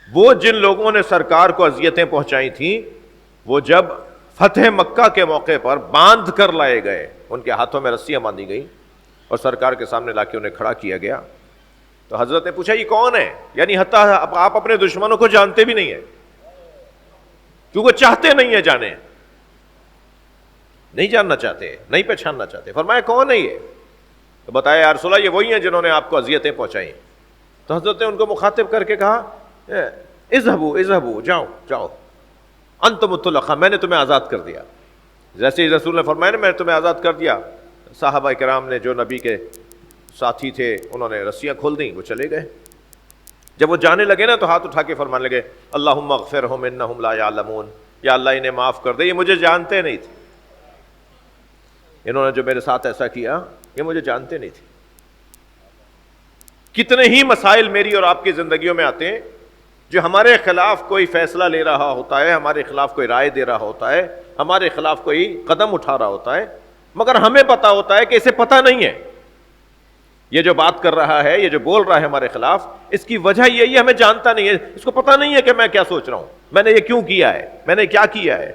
[SPEAKER 2] وہ جن لوگوں نے سرکار کو اذیتیں پہنچائی تھیں وہ جب فتح مکہ کے موقع پر باندھ کر لائے گئے, ان کے ہاتھوں میں رسیاں باندھی گئیں اور سرکار کے سامنے لا کے انہیں کھڑا کیا گیا, تو حضرت نے پوچھا یہ کون ہے؟ یعنی حتیٰ آپ اپنے دشمنوں کو جانتے بھی نہیں ہیں, کیونکہ چاہتے نہیں ہیں جانے, نہیں جاننا چاہتے, نہیں پہچاننا چاہتے. فرمایا کون ہے یہ؟ تو بتایا یا رسول اللہ یہ وہی ہیں جنہوں نے آپ کو اذیتیں پہنچائی. تو حضرت نے ان کو مخاطب کر کے کہا اذهبوا جاؤ انتم الطلقاء, میں نے تمہیں آزاد کر دیا. جیسے ہی رسول نے فرمایا نا میں نے تمہیں آزاد کر دیا, صحابہ کرام نے جو نبی کے ساتھی تھے انہوں نے رسیاں کھول دیں, وہ چلے گئے. جب وہ جانے لگے نا تو ہاتھ اٹھا کے فرمانے لگے اللہم اغفرہم انہم لا یعلمون, یا اللہ انہیں معاف کر دے, یہ مجھے جانتے نہیں تھے, انہوں نے جو میرے ساتھ ایسا کیا یہ مجھے جانتے نہیں تھے. کتنے ہی مسائل میری اور آپ کی زندگیوں میں آتے ہیں جو ہمارے خلاف کوئی فیصلہ لے رہا ہوتا ہے، ہمارے خلاف کوئی رائے دے رہا ہوتا ہے، ہمارے خلاف کوئی قدم اٹھا رہا ہوتا ہے، مگر ہمیں پتا ہوتا ہے کہ اسے پتہ نہیں ہے یہ جو بات کر رہا ہے، یہ جو بول رہا ہے ہمارے خلاف، اس کی وجہ یہی ہے ہمیں جانتا نہیں ہے، اس کو پتہ نہیں ہے کہ میں کیا سوچ رہا ہوں، میں نے یہ کیوں کیا ہے، میں نے کیا کیا ہے،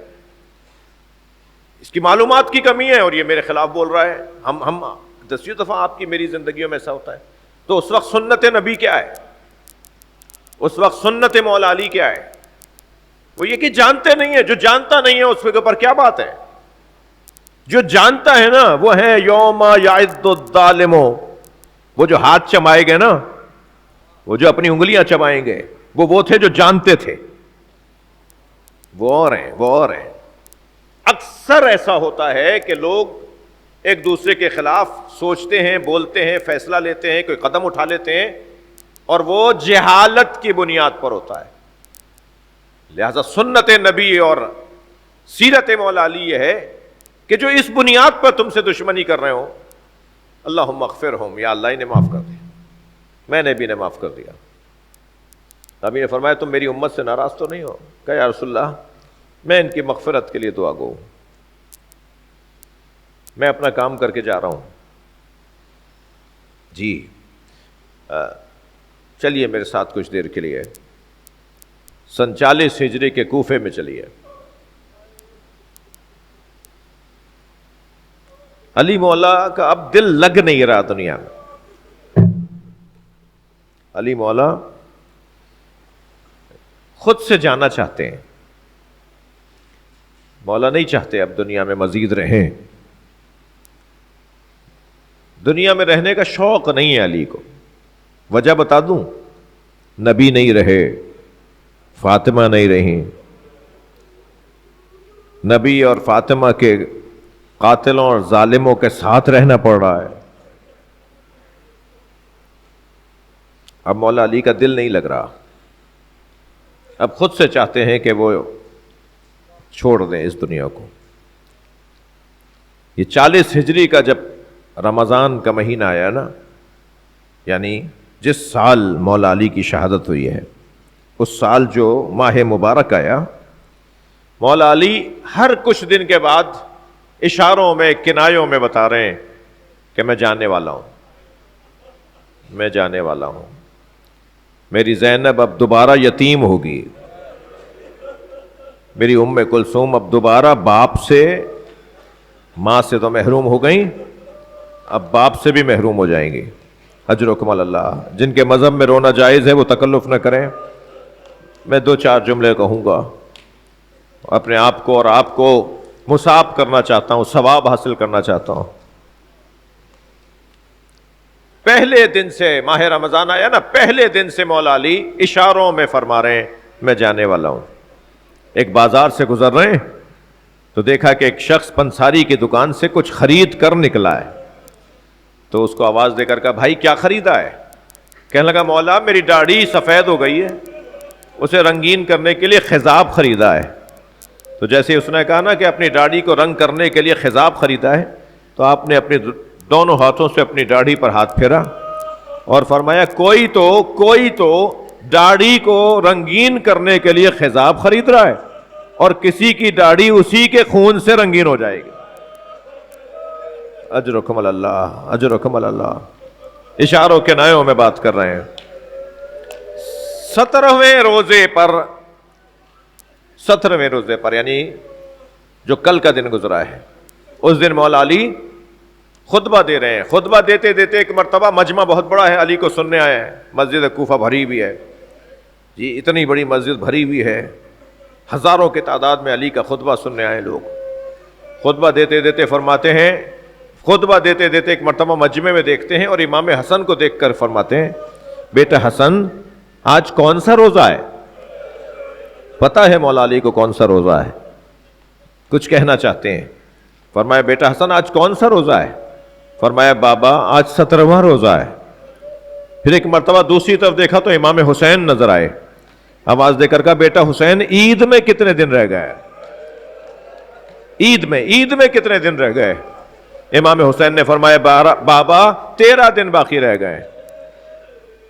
[SPEAKER 2] اس کی معلومات کی کمی ہے اور یہ میرے خلاف بول رہا ہے۔ ہم دسیوں دفعہ آپ کی میری زندگیوں میں ایسا ہوتا ہے۔ تو اس وقت سنت نبی کیا ہے، اس وقت سنت مولا علی کیا ہے؟ وہ یہ کہ جانتے نہیں ہیں۔ جو جانتا نہیں ہے اس کے اوپر کیا بات ہے؟ جو جانتا ہے نا وہ ہے یوم یعض الظالم، وہ جو ہاتھ چبائیں گے نا، وہ جو اپنی انگلیاں چبائیں گے، وہ تھے جو جانتے تھے، وہ اور ہیں۔ اکثر ایسا ہوتا ہے کہ لوگ ایک دوسرے کے خلاف سوچتے ہیں، بولتے ہیں، فیصلہ لیتے ہیں، کوئی قدم اٹھا لیتے ہیں، اور وہ جہالت کی بنیاد پر ہوتا ہے۔ لہذا سنت نبی اور سیرت مولا علی یہ ہے کہ جو اس بنیاد پر تم سے دشمنی کر رہے ہو، اللہم اغفرہم، یا اللہ انہیں معاف کر دیا، میں نے بھی انہیں معاف کر دیا۔ نبی نے فرمایا تم میری امت سے ناراض تو نہیں ہو؟ کہا یا رسول اللہ میں ان کی مغفرت کے لیے دعا گو، میں اپنا کام کر کے جا رہا ہوں۔ جی چلیے میرے ساتھ کچھ دیر کے لیے 47 ہجری کے کوفے میں چلیے۔ علی مولا کا اب دل لگ نہیں رہا دنیا میں۔ علی مولا خود سے جانا چاہتے ہیں، مولا نہیں چاہتے اب دنیا میں مزید رہیں، دنیا میں رہنے کا شوق نہیں ہے علی کو۔ وجہ بتا دوں، نبی نہیں رہے، فاطمہ نہیں رہی، نبی اور فاطمہ کے قاتلوں اور ظالموں کے ساتھ رہنا پڑ رہا ہے۔ اب مولا علی کا دل نہیں لگ رہا، اب خود سے چاہتے ہیں کہ وہ چھوڑ دیں اس دنیا کو۔ یہ 40 ہجری کا جب رمضان کا مہینہ آیا نا، یعنی جس سال مولا علی کی شہادت ہوئی ہے، اس سال جو ماہ مبارک آیا، مولا علی ہر کچھ دن کے بعد اشاروں میں، کنایوں میں بتا رہے ہیں کہ میں جانے والا ہوں، میں جانے والا ہوں، میری زینب اب دوبارہ یتیم ہوگی، میری ام کلثوم اب دوبارہ باپ سے، ماں سے تو محروم ہو گئیں، اب باپ سے بھی محروم ہو جائیں گی۔ اجرکم اللہ۔ جن کے مذہب میں رونا جائز ہے وہ تکلف نہ کریں، میں 2-4 جملے کہوں گا، اپنے آپ کو اور آپ کو مصاب کرنا چاہتا ہوں، ثواب حاصل کرنا چاہتا ہوں۔ پہلے دن سے ماہ رمضان آیا نا، پہلے دن سے مولا علی اشاروں میں فرما رہے ہیں میں جانے والا ہوں۔ ایک بازار سے گزر رہے ہیں تو دیکھا کہ ایک شخص پنساری کی دکان سے کچھ خرید کر نکلا ہے، تو اس کو آواز دے کر کہا بھائی کیا خریدا ہے؟ کہنے لگا مولا میری داڑھی سفید ہو گئی ہے، اسے رنگین کرنے کے لیے خضاب خریدا ہے۔ تو جیسے اس نے کہا نا کہ اپنی داڑھی کو رنگ کرنے کے لیے خضاب خریدا ہے، تو آپ نے اپنے دونوں ہاتھوں سے اپنی داڑھی پر ہاتھ پھیرا اور فرمایا کوئی تو داڑھی کو رنگین کرنے کے لیے خضاب خرید رہا ہے اور کسی کی داڑھی اسی کے خون سے رنگین ہو جائے گی۔ اجرکم اللہ، اجرکم اللہ۔ اشاروں کے نایوں میں بات کر رہے ہیں۔ 17ویں روزے پر یعنی جو کل کا دن گزرا ہے، اس دن مولا علی خطبہ دے رہے ہیں۔ خطبہ دیتے دیتے ایک مرتبہ مجمع بہت بڑا ہے، علی کو سننے آئے ہیں، مسجد کوفہ بھری ہوئی ہے، جی اتنی بڑی مسجد بھری ہوئی ہے، ہزاروں کی تعداد میں علی کا خطبہ سننے آئے لوگ۔ خطبہ دیتے دیتے فرماتے ہیں، خطبہ دیتے دیتے ایک مرتبہ مجمع میں دیکھتے ہیں اور امام حسن کو دیکھ کر فرماتے ہیں بیٹا حسن آج کون سا روزہ ہے؟ پتہ ہے مولا علی کو کون سا روزہ ہے، کچھ کہنا چاہتے ہیں۔ فرمایا بیٹا حسن آج کون سا روزہ ہے؟ فرمایا بابا آج 17واں روزہ ہے۔ پھر ایک مرتبہ دوسری طرف دیکھا تو امام حسین نظر آئے، آواز دے کر کہا بیٹا حسین عید میں کتنے دن رہ گئے؟ عید میں کتنے دن رہ گئے؟ امام حسین نے فرمایا بابا 13 دن باقی رہ گئے۔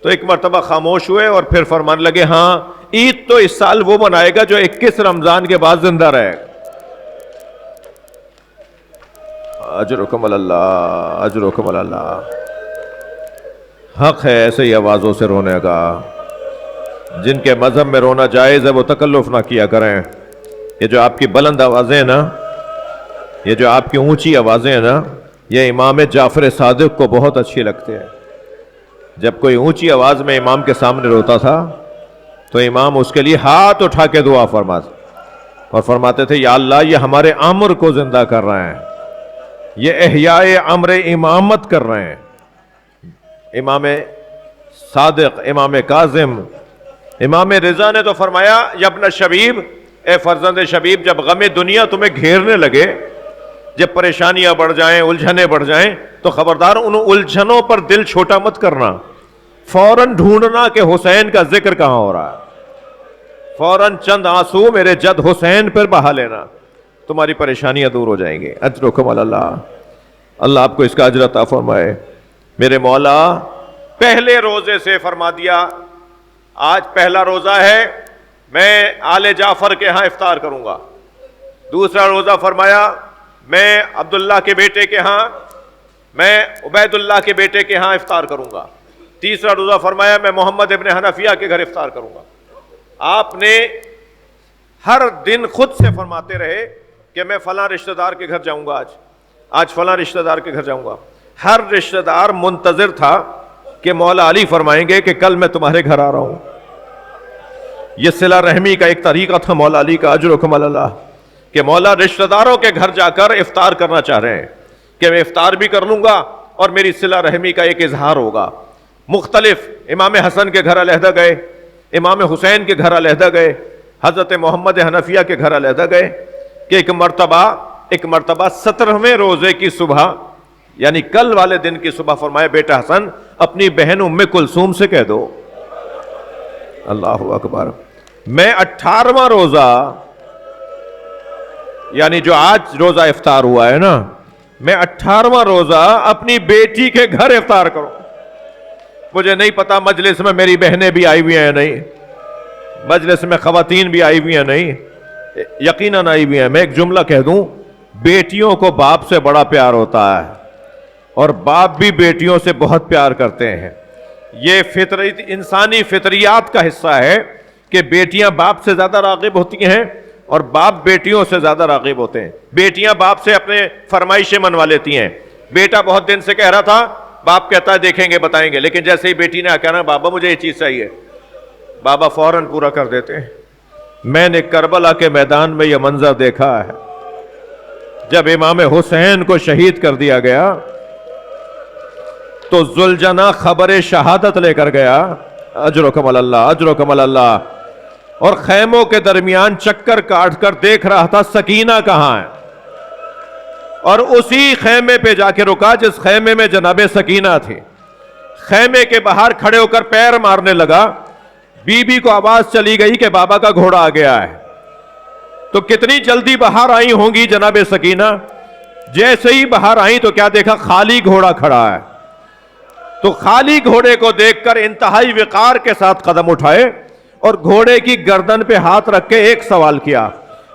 [SPEAKER 2] تو ایک مرتبہ خاموش ہوئے اور پھر فرمانے لگے ہاں عید تو اس سال وہ منائے گا جو 21 رمضان کے بعد زندہ رہے گا. اجرکم اللہ، اجرکم اللہ. حق ہے ایسے ہی آوازوں سے رونے کا. جن کے مذہب میں رونا جائز ہے وہ تکلف نہ کیا کریں. یہ جو آپ کی بلند آوازیں ہیں نا، یہ جو آپ کی اونچی آوازیں ہیں نا، یہ امام جعفر صادق کو بہت اچھی لگتے ہیں. جب کوئی اونچی آواز میں امام کے سامنے روتا تھا تو امام اس کے لیے ہاتھ اٹھا کے دعا فرماتے اور فرماتے تھے یا اللہ یہ ہمارے امر کو زندہ کر رہے ہیں، یہ احیاء امر امامت کر رہے ہیں. امام صادق، امام کاظم، امام رضا نے تو فرمایا یا ابن شبیب، اے فرزند شبیب، جب غم دنیا تمہیں گھیرنے لگے، جب پریشانیاں بڑھ جائیں، الجھنیں بڑھ جائیں، تو خبردار ان الجھنوں پر دل چھوٹا مت کرنا. فوراً ڈھونڈنا کہ حسین کا ذکر کہاں ہو رہا ہے، فوراً چند آنسو میرے جد حسین پر بہا لینا، تمہاری پریشانیاں دور ہو جائیں گے. اجرکم اللہ، اللہ آپ کو اس کا اجر عطا فرمائے. میرے مولا پہلے روزے سے فرما دیا آج پہلا روزہ ہے، میں آل جعفر کے ہاں افطار کروں گا. دوسرا روزہ فرمایا میں عبداللہ کے بیٹے کے ہاں، میں عبید اللہ کے بیٹے کے ہاں افطار کروں گا. تیسرا روزہ فرمایا میں محمد ابن حنفیہ کے گھر افطار کروں گا. آپ نے ہر دن خود سے فرماتے رہے کہ میں فلاں رشتہ دار کے گھر جاؤں گا، آج فلاں رشتہ دار کے گھر جاؤں گا. ہر رشتہ دار منتظر تھا کہ مولا علی فرمائیں گے کہ کل میں تمہارے گھر آ رہا ہوں. یہ صلہ رحمی کا ایک طریقہ تھا مولا علی کا، اجرکم اللہ، کہ مولا رشتہ داروں کے گھر جا کر افطار کرنا چاہ رہے ہیں کہ میں افطار بھی کر لوں گا اور میری صلہ رحمی کا ایک اظہار ہوگا. مختلف امام حسن کے گھر علیحدہ گئے، امام حسین کے گھر علیحدہ گئے، حضرت محمد حنفیہ کے گھر علیحدہ گئے کہ ایک مرتبہ 17ویں روزے کی صبح، یعنی کل والے دن کی صبح فرمایا بیٹا حسن اپنی بہن ام کلثوم سے کہہ دو. اللہ اکبر. میں 18واں روزہ، یعنی جو آج روزہ افطار ہوا ہے نا، میں 18واں روزہ اپنی بیٹی کے گھر افطار کروں. مجھے نہیں پتا مجلس میں میری بہنیں بھی آئی ہوئی ہیں نہیں، مجلس میں خواتین بھی آئی ہوئی ہیں نہیں، یقیناً آئی ہوئی ہیں. میں ایک جملہ کہہ دوں، بیٹیوں کو باپ سے بڑا پیار ہوتا ہے اور باپ بھی بیٹیوں سے بہت پیار کرتے ہیں. یہ انسانی فطریات کا حصہ ہے کہ بیٹیاں باپ سے زیادہ راغب ہوتی ہیں اور باپ بیٹیوں سے زیادہ راغب ہوتے ہیں. بیٹیاں باپ سے اپنے فرمائشیں منوا لیتی ہیں. بیٹا بہت دن سے کہہ رہا تھا، باپ کہتا ہے دیکھیں گے بتائیں گے، لیکن جیسے ہی بیٹی نے کہنا بابا مجھے یہ چیز چاہیے، بابا فوراً پورا کر دیتے ہیں. میں نے کربلا کے میدان میں یہ منظر دیکھا ہے جب امام حسین کو شہید کر دیا گیا تو ذوالجناح خبر شہادت لے کر گیا. اجرکم اللہ، اجرکم اللہ. اور خیموں کے درمیان چکر کاٹ کر دیکھ رہا تھا سکینہ کہاں ہے، اور اسی خیمے پہ جا کے رکا جس خیمے میں جناب سکینہ تھی. خیمے کے باہر کھڑے ہو کر پیر مارنے لگا. بی بی کو آواز چلی گئی کہ بابا کا گھوڑا آ گیا ہے. تو کتنی جلدی باہر آئی ہوں گی جناب سکینہ. جیسے ہی باہر آئی تو کیا دیکھا، خالی گھوڑا کھڑا ہے. تو خالی گھوڑے کو دیکھ کر انتہائی وقار کے ساتھ قدم اٹھائے اور گھوڑے کی گردن پہ ہاتھ رکھ کے ایک سوال کیا،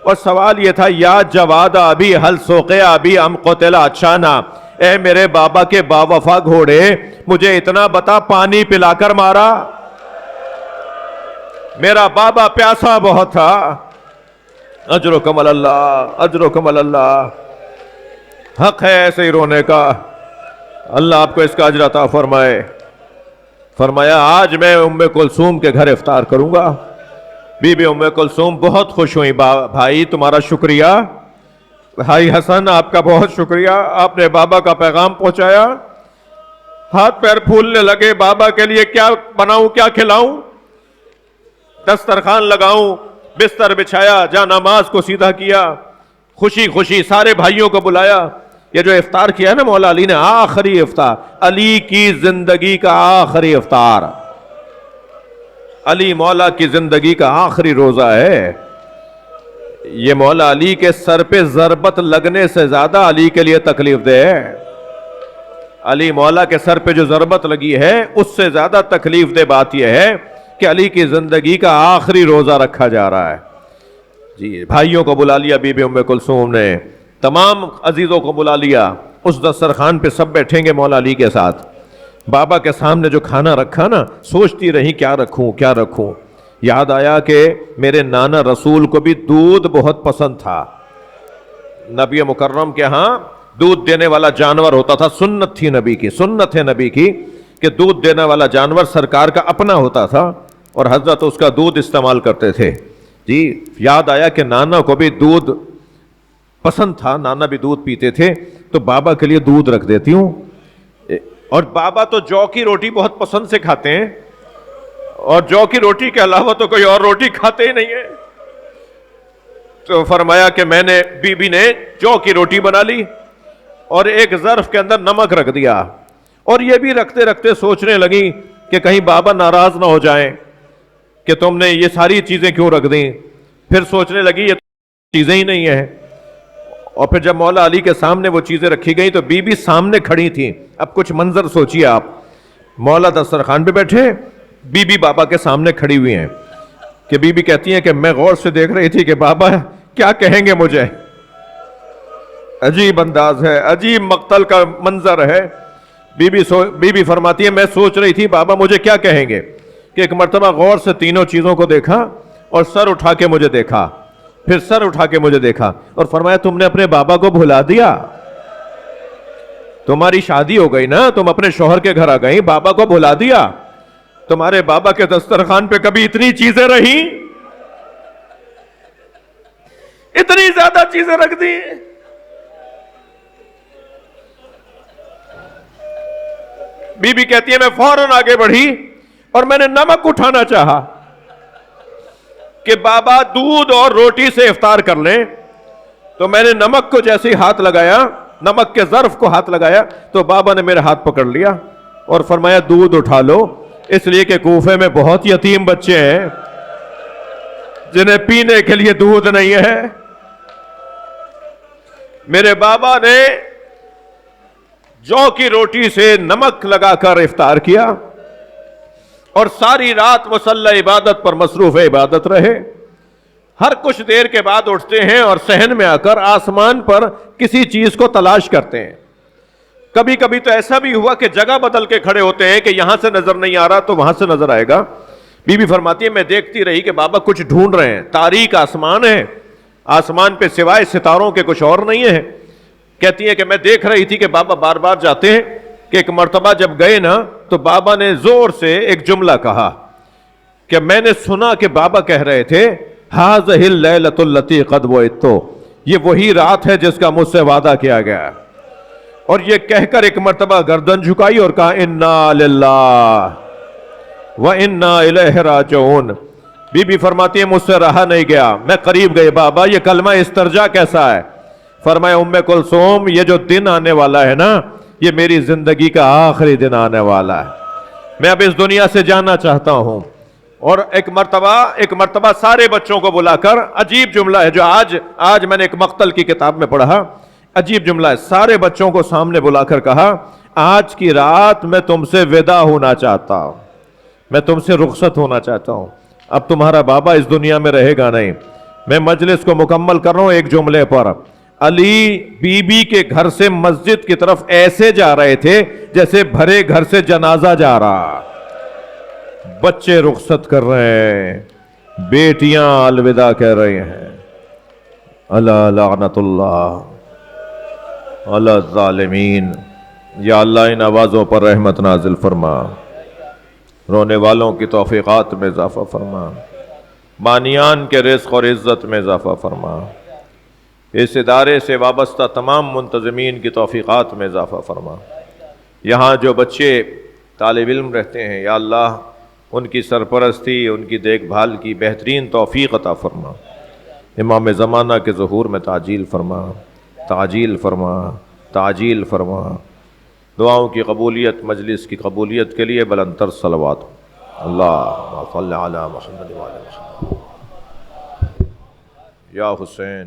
[SPEAKER 2] اور سوال یہ تھا یا جواد ابی حل سوقے ابی ام قتل اچانا، اے میرے بابا کے با وفا گھوڑے مجھے اتنا بتا پانی پلا کر مارا؟ میرا بابا پیاسا بہت تھا. اجرکم اللہ، اجرکم اللہ. حق ہے ایسے ہی رونے کا. اللہ آپ کو اس کا اجر عطا فرمائے. فرمایا آج میں ام کلثوم کے گھر افطار کروں گا. بی بی ام کلثوم بہت خوش ہوئی. بھائی تمہارا شکریہ، بھائی حسن آپ کا بہت شکریہ، آپ نے بابا کا پیغام پہنچایا. ہاتھ پیر پھولنے لگے، بابا کے لیے کیا بناؤں، کیا کھلاؤں، دسترخوان لگاؤں، بستر بچھایا، جا نماز کو سیدھا کیا. خوشی خوشی سارے بھائیوں کو بلایا. یہ جو افطار کیا ہے نا مولا علی نے، آخری افطار، علی کی زندگی کا آخری افطار، علی مولا کی زندگی کا آخری روزہ ہے. یہ مولا علی کے سر پہ ضربت لگنے سے زیادہ علی کے لیے تکلیف دہ ہے. علی مولا کے سر پہ جو ضربت لگی ہے اس سے زیادہ تکلیف دہ بات یہ ہے کہ علی کی زندگی کا آخری روزہ رکھا جا رہا ہے. جی بھائیوں کو بلا لیا بی بی ام کلثوم نے, تمام عزیزوں کو بلا لیا. اس دسترخوان پہ سب بیٹھیں گے مولا علی کے ساتھ. بابا کے سامنے جو کھانا رکھا نا, سوچتی رہی کیا رکھوں کیا رکھوں. یاد آیا کہ میرے نانا رسول کو بھی دودھ بہت پسند تھا. نبی مکرم کے ہاں دودھ دینے والا جانور ہوتا تھا, سنت تھی نبی کی, سنت ہے نبی کی کہ دودھ دینے والا جانور سرکار کا اپنا ہوتا تھا اور حضرت اس کا دودھ استعمال کرتے تھے. جی یاد آیا کہ نانا کو بھی دودھ پسند تھا, نانا بھی دودھ پیتے تھے, تو بابا کے لیے دودھ رکھ دیتی ہوں. اور بابا تو جو کی روٹی بہت پسند سے کھاتے ہیں, اور جو کی روٹی کے علاوہ تو کوئی اور روٹی کھاتے ہی نہیں ہے. تو فرمایا کہ میں نے, بی بی نے جو کی روٹی بنا لی اور ایک ظرف کے اندر نمک رکھ دیا, اور یہ بھی رکھتے رکھتے سوچنے لگی کہ کہیں بابا ناراض نہ ہو جائیں کہ تم نے یہ ساری چیزیں کیوں رکھ دیں. پھر سوچنے لگی یہ چیزیں ہی نہیں ہیں. اور پھر جب مولا علی کے سامنے وہ چیزیں رکھی گئیں تو بی بی سامنے کھڑی تھی. اب کچھ منظر سوچیے آپ, مولا دسترخوان پہ بیٹھے, بی بی بابا کے سامنے کھڑی ہوئی ہیں کہ بی بی کہتی ہیں کہ میں غور سے دیکھ رہی تھی کہ بابا کیا کہیں گے مجھے. عجیب انداز ہے, عجیب مقتل کا منظر ہے. بی بی فرماتی ہے میں سوچ رہی تھی بابا مجھے کیا کہیں گے, کہ ایک مرتبہ غور سے تینوں چیزوں کو دیکھا اور سر اٹھا کے مجھے دیکھا, پھر سر اٹھا کے مجھے دیکھا اور فرمایا تم نے اپنے بابا کو بھلا دیا. تمہاری شادی ہو گئی نا, تم اپنے شوہر کے گھر آ گئی, بابا کو بھلا دیا. تمہارے بابا کے دسترخوان پہ کبھی اتنی چیزیں رہیں, اتنی زیادہ چیزیں رکھ دی. بی بی کہتی ہے میں فوراً آگے بڑھی اور میں نے نمک اٹھانا چاہا کہ بابا دودھ اور روٹی سے افطار کر لیں. تو میں نے نمک کو جیسے ہاتھ لگایا, نمک کے ظرف کو ہاتھ لگایا, تو بابا نے میرے ہاتھ پکڑ لیا اور فرمایا دودھ اٹھا لو, اس لیے کہ کوفے میں بہت یتیم بچے ہیں جنہیں پینے کے لیے دودھ نہیں ہے. میرے بابا نے جو کی روٹی سے نمک لگا کر افطار کیا اور ساری رات مصلی عبادت پر مصروف عبادت رہے. ہر کچھ دیر کے بعد اٹھتے ہیں اور صحن میں آ کر آسمان پر کسی چیز کو تلاش کرتے ہیں. کبھی کبھی تو ایسا بھی ہوا کہ جگہ بدل کے کھڑے ہوتے ہیں کہ یہاں سے نظر نہیں آ رہا تو وہاں سے نظر آئے گا. بی بی فرماتی ہے میں دیکھتی رہی کہ بابا کچھ ڈھونڈ رہے ہیں, تاریک آسمان ہے, آسمان پہ سوائے ستاروں کے کچھ اور نہیں ہے. کہتی ہے کہ میں دیکھ رہی تھی کہ بابا بار بار جاتے ہیں, کہ ایک مرتبہ جب گئے نا تو بابا نے زور سے ایک جملہ کہا کہ میں نے سنا کہ بابا کہہ رہے تھے ہاذہ اللیلۃ التی قد وعدت, یہ وہی رات ہے جس کا مجھ سے وعدہ کیا گیا. اور یہ کہہ کر ایک مرتبہ گردن جھکائی اور کہا انا للہ وانا الیہ راجعون. بی بی فرماتی ہے مجھ سے رہا نہیں گیا, میں قریب گئے, بابا یہ کلمہ استرجاع کیسا ہے. فرمایا ام کلثوم یہ جو دن آنے والا ہے نا یہ میری زندگی کا آخری دن آنے والا ہے, میں اب اس دنیا سے جانا چاہتا ہوں. اور ایک مرتبہ سارے بچوں کو بلا کر, عجیب جملہ ہے جو آج میں نے ایک مقتل کی کتاب میں پڑھا, عجیب جملہ ہے, سارے بچوں کو سامنے بلا کر کہا آج کی رات میں تم سے ودا ہونا چاہتا ہوں, میں تم سے رخصت ہونا چاہتا ہوں, اب تمہارا بابا اس دنیا میں رہے گا نہیں. میں مجلس کو مکمل کر رہا ہوں ایک جملے پر. علی بی بی کے گھر سے مسجد کی طرف ایسے جا رہے تھے جیسے بھرے گھر سے جنازہ جا رہا. بچے رخصت کر رہے ہیں, بیٹیاں الوداع کہہ رہی ہیں. اللہ لعنت اللہ علی الظالمین. یا اللہ ان آوازوں پر رحمت نازل فرما, رونے والوں کی توفیقات میں اضافہ فرما, بانیان کے رزق اور عزت میں اضافہ فرما, اس ادارے سے وابستہ تمام منتظمین کی توفیقات میں اضافہ فرما. یہاں جو بچے طالب علم رہتے ہیں یا اللہ ان کی سرپرستی, ان کی دیکھ بھال کی بہترین توفیق عطا فرما. امام زمانہ کے ظہور میں تعجیل فرما, تعجیل فرما, تعجیل فرما. دعاؤں کی قبولیت, مجلس کی قبولیت کے لیے بلند تر صلوات. اللہم صلی علی محمد وعلی محمد. یا حسین